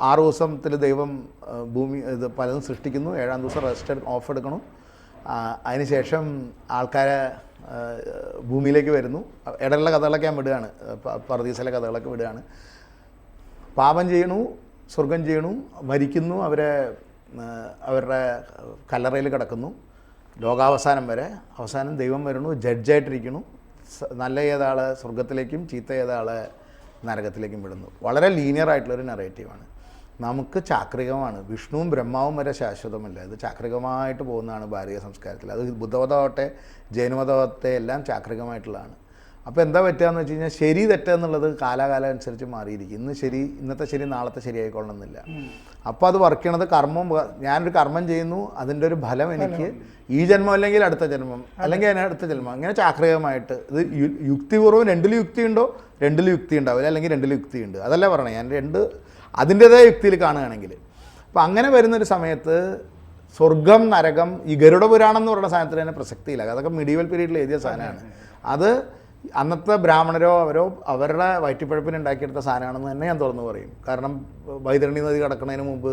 6 ദിവസത്തിൽ ദൈവം പലതും സൃഷ്ടിക്കുന്നു, 7-ാം ദിവസം റെസ്റ്റ് ഓഫ് എടുക്കണം. അതിനുശേഷം ആൾക്കാരെ ഭൂമിയിലേക്ക് വരുന്നു. ഇടയിലുള്ള കഥകളൊക്കെ ഞാൻ വിടുകയാണ്, പർദീസിലെ കഥകളൊക്കെ വിടുകയാണ്. പാപം ചെയ്യണു, സ്വർഗം ചെയ്യണു, മരിക്കുന്നു, അവരുടെ കല്ലറയിൽ കിടക്കുന്നു ലോകാവസാനം വരെ. അവസാനം ദൈവം വരണു, ജഡ്ജായിട്ടിരിക്കണു. നല്ല ഏതാളെ സ്വർഗത്തിലേക്കും ചീത്ത ഏതാളെ നരകത്തിലേക്കും വിടുന്നു. വളരെ ലീനിയർ ആയിട്ടുള്ളൊരു നറേറ്റീവാണ്. നമുക്ക് ചാക്രികമാണ്. വിഷ്ണുവും ബ്രഹ്മാവും വരെ ശാശ്വതമല്ല, ഇത് ചാക്രികമായിട്ട് പോകുന്നതാണ് ഭാരതീയ സംസ്കാരത്തിൽ. അത് ബുദ്ധമതമാവട്ടെ ജൈനമതമാവട്ടെ എല്ലാം ചാക്രികമായിട്ടുള്ളതാണ്. അപ്പോൾ എന്താ പറ്റുകയെന്ന് വെച്ച് കഴിഞ്ഞാൽ ശരി തെറ്റ് എന്നുള്ളത് കാലാകാലം അനുസരിച്ച് മാറിയിരിക്കും. ഇന്നത്തെ ശരി നാളത്തെ ശരിയായിക്കൊള്ളണമെന്നില്ല. അപ്പോൾ അത് വർക്ക് ചെയ്യണത് ഞാനൊരു കർമ്മം ചെയ്യുന്നു, അതിൻ്റെ ഒരു ഫലം എനിക്ക് ഈ ജന്മം അല്ലെങ്കിൽ അടുത്ത ജന്മം അല്ലെങ്കിൽ അതിനടുത്ത ജന്മം, അങ്ങനെ ചാക്രികമായിട്ട് ഇത് യുക്തിപൂർവ്വം 2 യുക്തിയുണ്ടോ 2 യുക്തി ഉണ്ടാവില്ല, അല്ലെങ്കിൽ 2 യുക്തിയുണ്ട്. അതല്ല പറഞ്ഞത്, ഞാൻ അതിൻ്റേതായ യുക്തിയിൽ കാണുകയാണെങ്കിൽ. അപ്പോൾ അങ്ങനെ വരുന്നൊരു സമയത്ത് സ്വർഗം നരകം, ഈ ഗരുഡ പുരാണം എന്ന് പറയുന്ന സാധനത്തിന് തന്നെ പ്രസക്തിയില്ല. അതൊക്കെ മിഡീവൽ പീരീഡിൽ എഴുതിയ സാധനമാണ്. അത് അന്നത്തെ ബ്രാഹ്മണരോ അവരുടെ വയറ്റിപ്പഴപ്പിന് ഉണ്ടാക്കിയെടുത്ത സാധനമാണെന്ന് തന്നെ ഞാൻ തുറന്നു പറയും. കാരണം വൈതരണി നദി കടക്കുന്നതിന് മുമ്പ്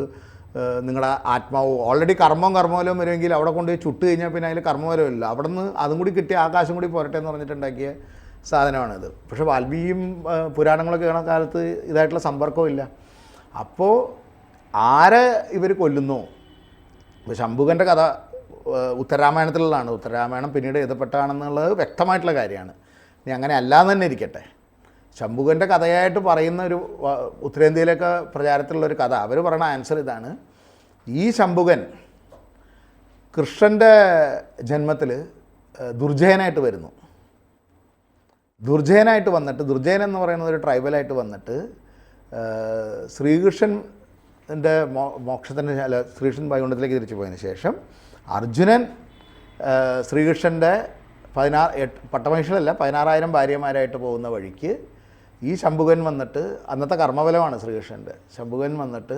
നിങ്ങളുടെ ആത്മാവ് ഓൾറെഡി കർമ്മവലം വരുമെങ്കിൽ അവിടെ കൊണ്ടുപോയി ചുട്ട് കഴിഞ്ഞാൽ പിന്നെ അതിൽ കർമ്മവലമില്ല. അവിടെ നിന്ന് അതും കൂടി കിട്ടിയ ആകാശം കൂടി പോരട്ടെ എന്ന് പറഞ്ഞിട്ടുണ്ടാക്കിയ സാധനമാണിത്. പക്ഷേ വാൽമീകിയും പുരാണങ്ങളൊക്കെ കാണുന്ന കാലത്ത് ഇതായിട്ടുള്ള സമ്പർക്കവും ഇല്ല. അപ്പോൾ ആരെ ഇവർ കൊല്ലുന്നു? ഇപ്പോൾ ശംഭുകൻ്റെ കഥ ഉത്തരരാമായണത്തിലുള്ളതാണ്. ഉത്തരരാമായണം പിന്നീട് എഴുതപ്പെട്ടാണെന്നുള്ളത് വ്യക്തമായിട്ടുള്ള കാര്യമാണ്. ഇനി അങ്ങനെ അല്ലാന്ന് തന്നെ ഇരിക്കട്ടെ, ശംഭുകൻ്റെ കഥയായിട്ട് പറയുന്ന ഒരു ഉത്തരേന്ത്യയിലൊക്കെ പ്രചാരത്തിലുള്ളൊരു കഥ, അവർ പറയുന്ന ആൻസർ ഇതാണ്. ഈ ശംഭുകൻ കൃഷ്ണൻ്റെ ജന്മത്തിൽ ദുർജയനായിട്ട് വരുന്നു. ദുർജയനായിട്ട് വന്നിട്ട്, ദുർജയൻ എന്ന് പറയുന്നത് ഒരു ട്രൈബലായിട്ട് വന്നിട്ട് ശ്രീകൃഷ്ണൻ്റെ മോക്ഷത്തിൻ്റെ ശ്രീകൃഷ്ണൻ വൈകുണ്ഠത്തിലേക്ക് തിരിച്ചു പോയതിന് ശേഷം അർജുനൻ ശ്രീകൃഷ്ണൻ്റെ പട്ടമഹിഷികളല്ല 16,000 ഭാര്യമാരായിട്ട് പോകുന്ന വഴിക്ക് ഈ ശംഭുകൻ വന്നിട്ട്, അന്നത്തെ കർമ്മബലമാണ് ശ്രീകൃഷ്ണൻ്റെ, ശംഭുകൻ വന്നിട്ട്,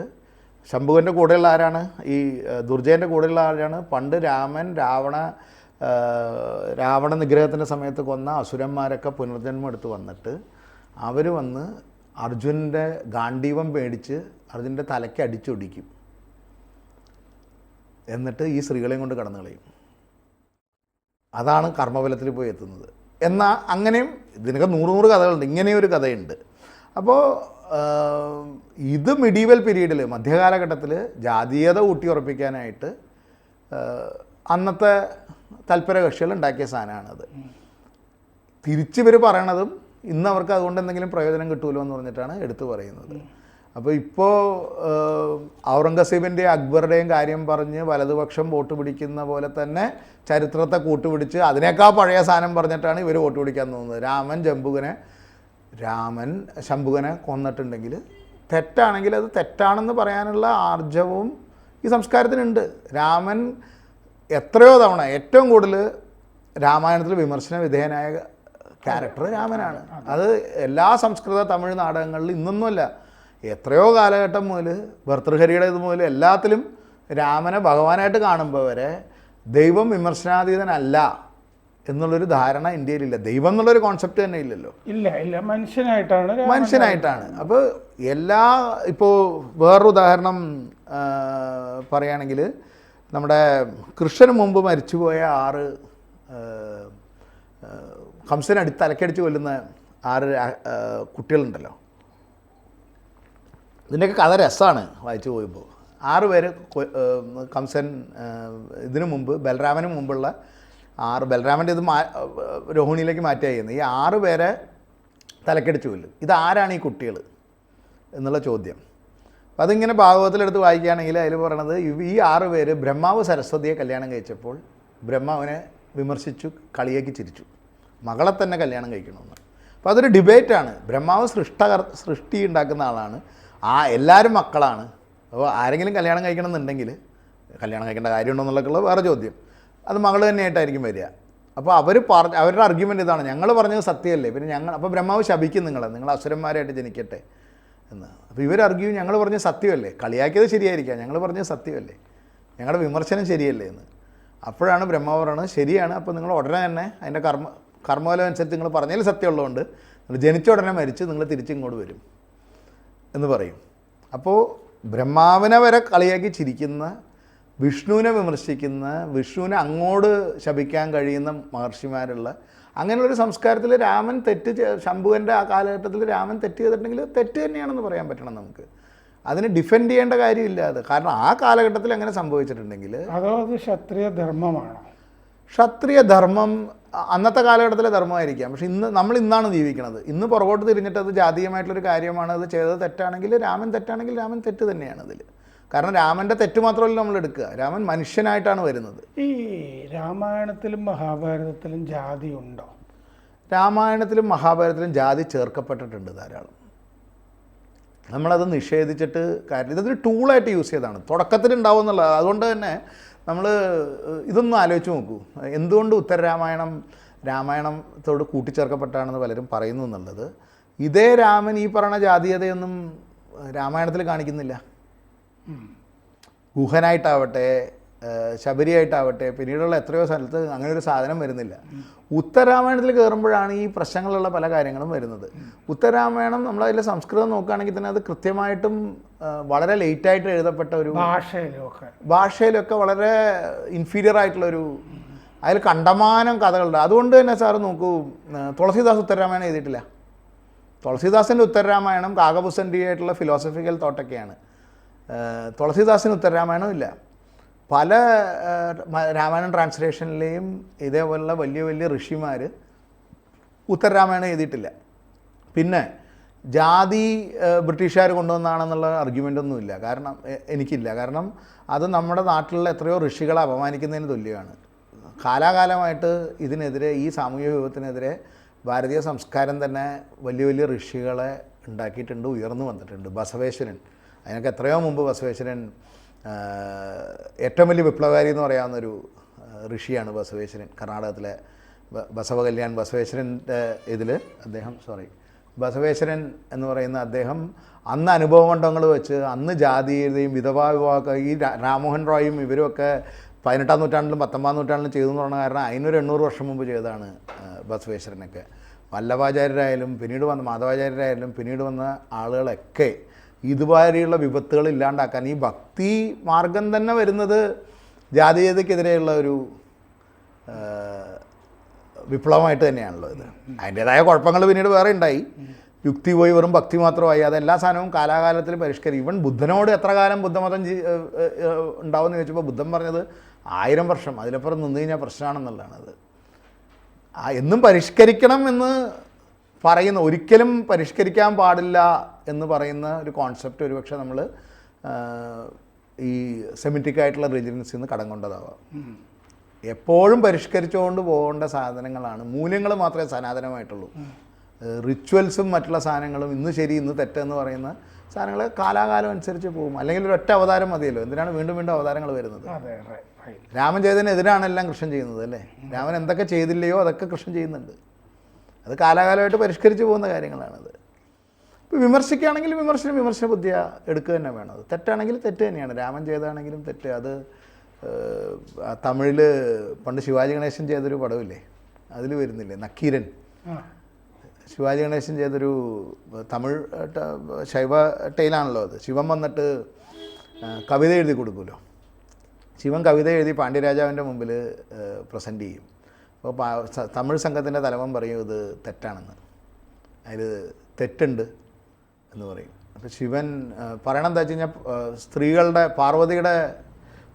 ശംഭുകൻ്റെ കൂടെയുള്ള ആരാണ്, ഈ ദുർജയൻ്റെ കൂടെയുള്ള ആരാണ്, പണ്ട് രാവണ നിഗ്രഹത്തിൻ്റെ സമയത്ത് കൊന്ന അസുരന്മാരൊക്കെ പുനർജന്മം എടുത്ത് വന്നിട്ട് അവർ വന്ന് അർജുനൻ്റെ ഗാണ്ഡീവം പേടിച്ച് അർജുനൻ്റെ തലയ്ക്ക് അടിച്ചൊടിക്കും. എന്നിട്ട് ഈ സ്ത്രീകളെയും കൊണ്ട് കടന്നു കളയും. അതാണ് കർമ്മബലത്തിൽ പോയി എത്തുന്നത്. എന്നാൽ അങ്ങനെയും ഇതിനൊക്കെ 100 കഥകളുണ്ട്. ഇങ്ങനെയൊരു കഥയുണ്ട്. അപ്പോൾ ഇത് മിഡീവൽ പീരീഡിൽ, മധ്യകാലഘട്ടത്തിൽ ജാതീയത ഊട്ടിയുറപ്പിക്കാനായിട്ട് അന്നത്തെ തൽപര കക്ഷികൾ ഉണ്ടാക്കിയ സാധനമാണത്. തിരിച്ചിവർ പറയണതും ഇന്ന് അവർക്ക് അതുകൊണ്ട് എന്തെങ്കിലും പ്രയോജനം കിട്ടുമല്ലോ എന്ന് പറഞ്ഞിട്ടാണ് എടുത്തു പറയുന്നത്. അപ്പോൾ ഇപ്പോൾ ഔറംഗസീബിൻ്റെയും അക്ബറുടെയും കാര്യം പറഞ്ഞ് വലതുപക്ഷം വോട്ട് പിടിക്കുന്ന പോലെ തന്നെ ചരിത്രത്തെ കൂട്ടുപിടിച്ച് അതിനേക്കാൾ പഴയ സാധനം പറഞ്ഞിട്ടാണ് ഇവർ വോട്ട് പിടിക്കാൻ തോന്നുന്നത്. രാമൻ ശംഭുകനെ കൊന്നിട്ടുണ്ടെങ്കിൽ തെറ്റാണെങ്കിൽ അത് തെറ്റാണെന്ന് പറയാനുള്ള ആർജവവും ഈ സംസ്കാരത്തിനുണ്ട്. രാമൻ എത്രയോ തവണ, ഏറ്റവും കൂടുതൽ രാമായണത്തിൽ വിമർശന വിധേയനായ ക്യാരക്ടർ രാമനാണ്. അത് എല്ലാ സംസ്കൃത തമിഴ് നാടകങ്ങളിൽ ഇന്നൊന്നുമല്ല, എത്രയോ കാലഘട്ടം മുതൽ ഭർതൃഹരിയുടെ ഇത് മുതൽ എല്ലാത്തിലും രാമനെ ഭഗവാനായിട്ട് കാണുമ്പോൾ വരെ ദൈവം വിമർശനാതീതനല്ല എന്നുള്ളൊരു ധാരണ ഇന്ത്യയിലില്ല. ദൈവം എന്നുള്ളൊരു കോൺസെപ്റ്റ് തന്നെ ഇല്ലല്ലോ. ഇല്ല, മനുഷ്യനായിട്ടാണ്. അപ്പോൾ ഇപ്പോൾ വേറൊരു ഉദാഹരണം പറയുകയാണെങ്കിൽ, നമ്മുടെ കൃഷ്ണന് മുമ്പ് മരിച്ചുപോയ 6 കംസനെ തലക്കടിച്ച് കൊല്ലുന്ന 6 കുട്ടികളുണ്ടല്ലോ. ഇതിൻ്റെയൊക്കെ കഥ രസമാണ് വായിച്ചു പോയപ്പോൾ. 6 പേര് കംസൻ ഇതിനു മുമ്പ് ബലരാമന് മുമ്പുള്ള 6, ബലരാമൻ്റെ ഇത് രോഹിണിയിലേക്ക് മാറ്റിയായിരുന്നു. ഈ 6 പേരെ തലക്കടിച്ച് കൊല്ലും. ഇതാരാണ് ഈ കുട്ടികൾ എന്നുള്ള ചോദ്യം. അപ്പം അതിങ്ങനെ ഭാഗവതത്തിലെടുത്ത് വായിക്കുകയാണെങ്കിൽ അതിൽ പറയണത് ഈ 6 പേര് ബ്രഹ്മാവ് സരസ്വതിയെ കല്യാണം കഴിച്ചപ്പോൾ ബ്രഹ്മാവിനെ വിമർശിച്ചു, കളിയാക്കി ചിരിച്ചു, മകളെ തന്നെ കല്യാണം കഴിക്കണമെന്ന്. അപ്പോൾ അതൊരു ഡിബേറ്റാണ്. ബ്രഹ്മാവ് സൃഷ്ടി ഉണ്ടാക്കുന്ന ആളാണ്, എല്ലാവരും മക്കളാണ്. അപ്പോൾ ആരെങ്കിലും കല്യാണം കഴിക്കണം എന്നുണ്ടെങ്കിൽ കല്യാണം കഴിക്കേണ്ട കാര്യമുണ്ടോ എന്നുള്ളതൊക്കെയുള്ള വേറെ ചോദ്യം. അത് മകൾ തന്നെയായിട്ടായിരിക്കും വരിക. അപ്പോൾ അവരുടെ ആർഗ്യുമെൻ്റ് ഇതാണ്, ഞങ്ങൾ പറഞ്ഞത് സത്യമല്ലേ, പിന്നെ അപ്പോൾ ബ്രഹ്മാവ് ശപിക്കും നിങ്ങൾ അസുരന്മാരായിട്ട് ജനിക്കട്ടെ എന്ന്. അപ്പോൾ ഇവർ ആർഗ്യൂ, ഞങ്ങൾ പറഞ്ഞ സത്യമല്ലേ, കളിയാക്കിയത് ശരിയായിരിക്കാം, ഞങ്ങൾ പറഞ്ഞത് സത്യമല്ലേ, ഞങ്ങളുടെ വിമർശനം ശരിയല്ലേ എന്ന്. അപ്പോഴാണ് ബ്രഹ്മാവ് പറയുന്നത് ശരിയാണ്, അപ്പോൾ നിങ്ങൾ ഉടനെ തന്നെ അതിൻ്റെ കർമ്മഫലം അനുസരിച്ച് നിങ്ങൾ പറഞ്ഞതിൽ സത്യമുള്ളതുകൊണ്ട് നിങ്ങൾ ജനിച്ച ഉടനെ മരിച്ച് നിങ്ങൾ തിരിച്ചിങ്ങോട്ട് വരും എന്ന് പറയും. അപ്പോൾ ബ്രഹ്മാവിനെ വരെ കളിയാക്കി ചിരിക്കുന്ന, വിഷ്ണുവിനെ വിമർശിക്കുന്ന, വിഷ്ണുവിനെ അങ്ങോട്ട് ശപിക്കാൻ കഴിയുന്ന മഹർഷിമാരുള്ള അങ്ങനെയുള്ളൊരു സംസ്കാരത്തിൽ രാമൻ ശംഭുവിൻ്റെ ആ കാലഘട്ടത്തിൽ രാമൻ തെറ്റ് ചെയ്തിട്ടുണ്ടെങ്കിൽ തെറ്റ് തന്നെയാണെന്ന് പറയാൻ പറ്റണം നമുക്ക്. അതിന് ഡിഫെൻഡ് ചെയ്യേണ്ട കാര്യമില്ല അത്. കാരണം ആ കാലഘട്ടത്തിൽ അങ്ങനെ സംഭവിച്ചിട്ടുണ്ടെങ്കിൽ അതോ അത് ക്ഷത്രിയ ധർമ്മമാണ്. ക്ഷത്രിയ ധർമ്മം അന്നത്തെ കാലഘട്ടത്തിലെ ധർമ്മമായിരിക്കാം. പക്ഷെ ഇന്നാണ് ജീവിക്കുന്നത്. ഇന്ന് പുറകോട്ട് തിരിഞ്ഞിട്ട് അത് ജാതീയമായിട്ടുള്ളൊരു കാര്യമാണ്, അത് ചെയ്തത് തെറ്റാണെങ്കിൽ രാമൻ തെറ്റ് തന്നെയാണ് അതിൽ. കാരണം രാമൻ്റെ തെറ്റ് മാത്രമല്ല നമ്മൾ എടുക്കുക, രാമൻ മനുഷ്യനായിട്ടാണ് വരുന്നത്. ഈ രാമായണത്തിലും മഹാഭാരതത്തിലും ജാതി ഉണ്ടോ? രാമായണത്തിലും മഹാഭാരതത്തിലും ജാതി ചേർക്കപ്പെട്ടിട്ടുണ്ട് ധാരാളം. നമ്മളത് നിഷേധിച്ചിട്ട് കാര്യം, ഇതൊരു ടൂളായിട്ട് യൂസ് ചെയ്തതാണ്. തുടക്കത്തിൽ ഉണ്ടാവും എന്നുള്ളത്. അതുകൊണ്ട് തന്നെ നമ്മൾ ഇതൊന്നും ആലോചിച്ച് നോക്കൂ, എന്തുകൊണ്ട് രാമായണത്തോട് കൂട്ടിച്ചേർക്കപ്പെട്ടാണെന്ന് പലരും പറയുന്നു എന്നുള്ളത്. ഇതേ രാമൻ ഈ പറയുന്ന ജാതീയതയൊന്നും രാമായണത്തിൽ കാണിക്കുന്നില്ല. ഗുഹനായിട്ടാവട്ടെ, ശബരിയായിട്ടാവട്ടെ, പിന്നീടുള്ള എത്രയോ സ്ഥലത്ത് അങ്ങനെ ഒരു സാധനം വരുന്നില്ല. ഉത്തരരാമായണത്തിൽ കയറുമ്പോഴാണ് ഈ പ്രശ്നങ്ങളുള്ള പല കാര്യങ്ങളും വരുന്നത്. ഉത്തരരാമായണം നമ്മളതിലെ സംസ്കൃതം നോക്കുകയാണെങ്കിൽ തന്നെ അത് കൃത്യമായിട്ടും വളരെ ലേറ്റായിട്ട് എഴുതപ്പെട്ട ഒരു ഭാഷയിലൊക്കെ വളരെ ഇൻഫീരിയർ ആയിട്ടുള്ളൊരു, അതിൽ കണ്ടമാനം കഥകളുണ്ട്. അതുകൊണ്ട് തന്നെ സാറ് നോക്കൂ, തുളസീദാസ് ഉത്തരരാമായണം എഴുതിയിട്ടില്ല. തുളസീദാസിൻ്റെ ഉത്തരരാമായണം കാകപുസൻഡിയായിട്ടുള്ള ഫിലോസഫിക്കൽ തോട്ടൊക്കെയാണ്. തുളസീദാസിന് ഉത്തരരാമായണം ഇല്ല. പല രാമായണം ട്രാൻസ്ലേഷനിലെയും ഇതേപോലുള്ള വലിയ വലിയ ഋഷിമാർ ഉത്തരരാമായണം എഴുതിയിട്ടില്ല. പിന്നെ ജാതി ബ്രിട്ടീഷുകാർ കൊണ്ടുവന്നാണെന്നുള്ള ആർഗ്യുമെൻ്റൊന്നുമില്ല, കാരണം എനിക്കില്ല. കാരണം അത് നമ്മുടെ നാട്ടിലുള്ള എത്രയോ ഋഷികളെ അപമാനിക്കുന്നതിന് തുല്യമാണ്. കാലാകാലമായിട്ട് ഇതിനെതിരെ, ഈ സാമൂഹ്യ വിഭവത്തിനെതിരെ ഭാരതീയ സംസ്കാരം തന്നെ വലിയ വലിയ ഋഷികളെ ഉണ്ടാക്കിയിട്ടുണ്ട്, ഉയർന്നു വന്നിട്ടുണ്ട്. ബസവേശ്വരൻ, അതിനൊക്കെ എത്രയോ മുമ്പ് ബസവേശ്വരൻ, ഏറ്റവും വലിയ വിപ്ലവകാരി എന്ന് പറയാവുന്നൊരു ഋഷിയാണ് ബസവേശ്വരൻ. കർണാടകത്തിലെ ബസവ കല്യാൺ ബസവേശ്വരൻ്റെ ഇതിൽ അദ്ദേഹം ബസവേശ്വരൻ എന്ന് പറയുന്ന അദ്ദേഹം അന്ന് അനുഭവ മണ്ഡലങ്ങൾ വെച്ച് അന്ന് ജാതീയതയും വിധവാ വിവാഹം ഈ രാംമോഹൻ റോയും ഇവരുമൊക്കെ 18-ാം നൂറ്റാണ്ടിലും 19-ാം നൂറ്റാണ്ടിലും ചെയ്തു എന്ന് പറഞ്ഞ കാരണം അതിനൊരു 800 വർഷം മുമ്പ് ചെയ്തതാണ് ബസവേശ്വരനൊക്കെ. വല്ലഭാചാര്യരായാലും പിന്നീട് വന്ന മാധവാചാര്യരായാലും പിന്നീട് വന്ന ആളുകളൊക്കെ ഇതുവരെയുള്ള വിപത്തുകൾ ഇല്ലാണ്ടാക്കാൻ ഈ ഭക്തി മാർഗം തന്നെ വരുന്നത് ജാതീയതയ്ക്കെതിരെയുള്ള ഒരു വിപ്ലവമായിട്ട് തന്നെയാണല്ലോ ഇത്. അതിൻ്റേതായ കുഴപ്പങ്ങൾ പിന്നീട് വേറെ ഉണ്ടായി. യുക്തി പോയി വെറും ഭക്തി മാത്രമായി. അതെല്ലാ സാധനവും കാലാകാലത്തിൽ പരിഷ്കരിക്കും. ഈവൻ ബുദ്ധനോട് എത്ര കാലം ബുദ്ധമതം ഉണ്ടാവുമെന്ന് ചോദിച്ചപ്പോൾ ബുദ്ധൻ പറഞ്ഞത് 1000 വർഷം, അതിലപ്പുറം നിന്ന് കഴിഞ്ഞാൽ പ്രശ്നമാണെന്നുള്ളതാണ്. അത് എന്നും പരിഷ്കരിക്കണം എന്ന് പറയുന്ന, ഒരിക്കലും പരിഷ്കരിക്കാൻ പാടില്ല എന്ന് പറയുന്ന ഒരു കോൺസെപ്റ്റ് ഒരുപക്ഷെ നമ്മൾ ഈ സെമിറ്റിക് ആയിട്ടുള്ള റിലിജൻസിൽ നിന്ന് കടം കൊണ്ടതാവാം. എപ്പോഴും പരിഷ്കരിച്ചുകൊണ്ട് പോകേണ്ട സാധനങ്ങളാണ്. മൂല്യങ്ങൾ മാത്രമേ സനാതനമായിട്ടുള്ളൂ. റിച്വൽസും മറ്റുള്ള സാധനങ്ങളും ഇന്ന് ശരി ഇന്ന് തെറ്റെന്ന് പറയുന്ന സാധനങ്ങൾ കാലാകാലം അനുസരിച്ച് പോകും. അല്ലെങ്കിൽ ഒരൊറ്റ അവതാരം മതിയല്ലോ. എന്തിനാണ് വീണ്ടും വീണ്ടും അവതാരങ്ങൾ വരുന്നത്? രാമൻ ചെയ്തതിനെതിരാണെല്ലാം കൃഷ്ണൻ ചെയ്യുന്നത് അല്ലേ? രാമൻ എന്തൊക്കെ ചെയ്തില്ലയോ അതൊക്കെ കൃഷ്ണൻ ചെയ്യുന്നുണ്ട്. അത് കാലാകാലമായിട്ട് പരിഷ്കരിച്ച് പോകുന്ന കാര്യങ്ങളാണത്. ഇപ്പോൾ വിമർശിക്കുകയാണെങ്കിൽ വിമർശന ബുദ്ധിയ എടുക്കുക തന്നെ വേണം. അത് തെറ്റാണെങ്കിൽ തെറ്റ് തന്നെയാണ്. രാമൻ ചെയ്താണെങ്കിലും തെറ്റ്. അത് തമിഴിൽ പണ്ട് ശിവാജി ഗണേശൻ ചെയ്തൊരു പടമില്ലേ, അതിൽ വരുന്നില്ലേ, നക്കീരൻ. ശിവാജി ഗണേശൻ ചെയ്തൊരു തമിഴ് ശൈവ ടൈലാണല്ലോ അത്. ശിവൻ വന്നിട്ട് കവിത എഴുതി കൊടുക്കുമല്ലോ. ശിവൻ കവിത എഴുതി പാണ്ഡ്യരാജാവിൻ്റെ മുമ്പിൽ പ്രസൻറ്റ് ചെയ്യും. അപ്പോൾ തമിഴ് സംഘത്തിൻ്റെ തലവൻ പറയും ഇത് തെറ്റാണെന്ന്, അതിൽ തെറ്റുണ്ട് എന്ന് പറയും. അപ്പോൾ ശിവൻ പറയണം എന്താ വെച്ച് കഴിഞ്ഞാൽ സ്ത്രീകളുടെ പാർവതിയുടെ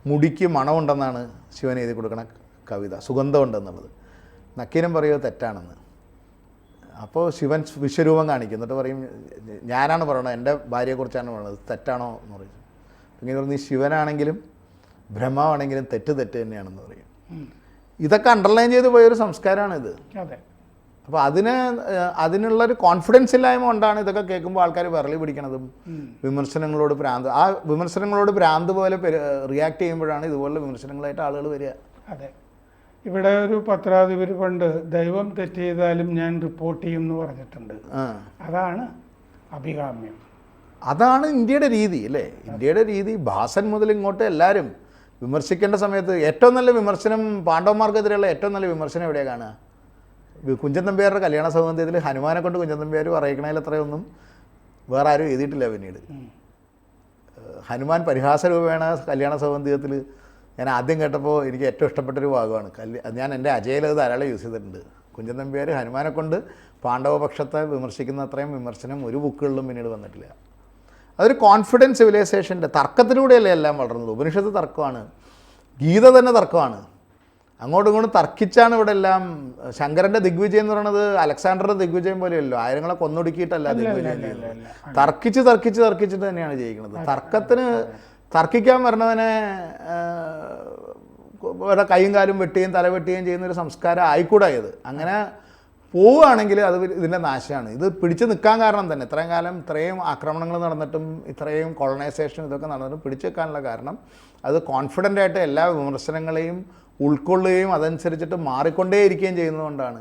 മുടിക്ക് മണമുണ്ടെന്നാണ് ശിവൻ എഴുതി കൊടുക്കണ കവിത, സുഗന്ധമുണ്ടെന്നുള്ളത്. നക്കീരൻ പറയുമോ തെറ്റാണെന്ന്. അപ്പോൾ ശിവൻ വിശ്വരൂപം കാണിക്കും. എന്നിട്ട് പറയും ഞാനാണ് പറയണത്, എൻ്റെ ഭാര്യയെക്കുറിച്ചാണ് പറയുന്നത്, തെറ്റാണോ എന്ന് പറയും. ഇങ്ങനെ പറഞ്ഞ് ശിവനാണെങ്കിലും ബ്രഹ്മാവാണെങ്കിലും തെറ്റ് തന്നെയാണെന്ന് പറയും. ഇതൊക്കെ അണ്ടർലൈൻ ചെയ്ത് പോയൊരു സംസ്കാരമാണിത്. അപ്പോൾ അതിനുള്ളൊരു കോൺഫിഡൻസ് ഇല്ലായ്മ കൊണ്ടാണ് ഇതൊക്കെ കേൾക്കുമ്പോൾ ആൾക്കാർ വിരളി പിടിക്കണതും വിമർശനങ്ങളോട് ഭ്രാന്ത് പോലെ റിയാക്ട് ചെയ്യുമ്പോഴാണ് ഇതുപോലുള്ള വിമർശനങ്ങളായിട്ട് ആളുകൾ വരിക. അതെ, ഇവിടെ ഒരു പത്രാധിപർ പണ്ട് ദൈവം തെറ്റ് ചെയ്താലും ഞാൻ റിപ്പോർട്ട് ചെയ്യും എന്ന് പറഞ്ഞിട്ടുണ്ട്. അതാണ് അഭികാമ്യം. അതാണ് ഇന്ത്യയുടെ രീതി അല്ലേ? ഇന്ത്യയുടെ രീതി ഭാസൻ മുതൽ ഇങ്ങോട്ട് എല്ലാവരും വിമർശിക്കേണ്ട സമയത്ത് ഏറ്റവും നല്ല വിമർശനം, പാണ്ഡവന്മാർക്കെതിരെയുള്ള ഏറ്റവും നല്ല വിമർശനം എവിടെയാണ് കാണുക? കുഞ്ചൻ നമ്പ്യാരുടെ കല്യാണ സൗഗന്ധ്യത്തിൽ ഹനുമാനെ കൊണ്ട് കുഞ്ചൻ നമ്പ്യാർ പറയിക്കണതിൽ അത്രയൊന്നും വേറെ ആരും എഴുതിയിട്ടില്ല. പിന്നീട് ഹനുമാൻ പരിഹാസ രൂപേണ കല്യാണ സൗഗന്ധ്യത്തിൽ ഞാൻ ആദ്യം കേട്ടപ്പോൾ എനിക്ക് ഏറ്റവും ഇഷ്ടപ്പെട്ടൊരു ഭാഗമാണ്. ഞാൻ എൻ്റെ അജയിൽ അത് ധാരാളം യൂസ് ചെയ്തിട്ടുണ്ട്. കുഞ്ചൻ നമ്പ്യാർ ഹനുമാനെ കൊണ്ട് പാണ്ഡവപക്ഷത്തെ വിമർശിക്കുന്ന അത്രയും വിമർശനം ഒരു ബുക്കുകളിലും പിന്നീട് വന്നിട്ടില്ല. അതൊരു കോൺഫിഡൻസ് സിവിലൈസേഷൻ്റെ തർക്കത്തിലൂടെയല്ലേ എല്ലാം വളർന്നത്. ഉപനിഷത്ത് തർക്കമാണ്, ഗീത തന്നെ തർക്കമാണ്. അങ്ങോട്ടും ഇങ്ങോട്ടും തർക്കിച്ചാണ് ഇവിടെ എല്ലാം. ശങ്കരൻ്റെ ദിഗ്വിജയം എന്ന് പറയുന്നത് അലക്സാണ്ടറുടെ ദിഗ്വിജയം പോലെയല്ലോ, ആയിരങ്ങളെ കൊന്നൊടുക്കിയിട്ടല്ല ദിഗ്വിജയം ചെയ്യുന്നത്. തർക്കിച്ചിട്ട് തന്നെയാണ് ജയിക്കുന്നത്. തർക്കിക്കാൻ വരണവനെ കൈയും കാലും വെട്ടുകയും തല വെട്ടുകയും ചെയ്യുന്നൊരു സംസ്കാരം ആയിക്കൂടായത്. അങ്ങനെ പോവുകയാണെങ്കിൽ അത് ഇതിൻ്റെ നാശമാണ്. ഇത് പിടിച്ചു നിൽക്കാൻ കാരണം തന്നെ ഇത്രയും കാലം ഇത്രയും ആക്രമണങ്ങൾ നടന്നിട്ടും ഇത്രയും കൊളണൈസേഷൻ ഇതൊക്കെ നടന്നിട്ടും പിടിച്ചു നിൽക്കാനുള്ള കാരണം അത് കോൺഫിഡൻ്റായിട്ട് എല്ലാ വിമർശനങ്ങളെയും ഉൾക്കൊള്ളുകയും അതനുസരിച്ചിട്ട് മാറിക്കൊണ്ടേയിരിക്കുകയും ചെയ്യുന്നതുകൊണ്ടാണ്.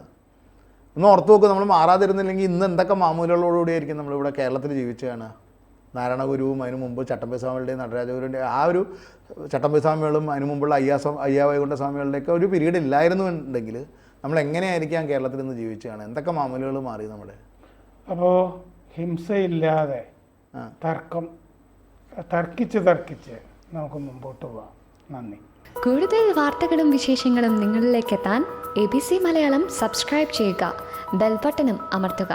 ഒന്ന് ഓർത്ത് നോക്കുക, നമ്മൾ മാറാതിരുന്നില്ലെങ്കിൽ ഇന്ന് എന്തൊക്കെ മാമൂലുകളോടുകൂടിയായിരിക്കും നമ്മളിവിടെ കേരളത്തിൽ ജീവിച്ചു കാണുക. നാരായണ ഗുരുവും അതിനു മുമ്പ് ചട്ടമ്പി സ്വാമികളുടെയും നടരാജഗുരുവിൻ്റെ ആ ഒരു ചട്ടമ്പി സ്വാമികളും അതിനു മുമ്പുള്ള അയ്യാവൈകുണ്ഠ സ്വാമികളുടെയൊക്കെ ഒരു പീരീഡ് ഇല്ലായിരുന്നുണ്ടെങ്കിൽ നമ്മൾ എങ്ങനെയായിരിക്കാം കേരളത്തിൽ നിന്ന് ജീവിച്ചു കാണുക? എന്തൊക്കെ മാമൂലുകൾ മാറി നമ്മുടെ. അപ്പോൾ ഹിംസയില്ലാതെ തർക്കിച്ച് നമുക്ക് മുമ്പോട്ട് പോകാം. നന്ദി. കൂടുതൽ വാർത്തകളും വിശേഷങ്ങളും നിങ്ങളിലേക്ക് എത്താൻ ABC മലയാളം സബ്സ്ക്രൈബ് ചെയ്യുക, ബെൽ ബട്ടണും അമർത്തുക.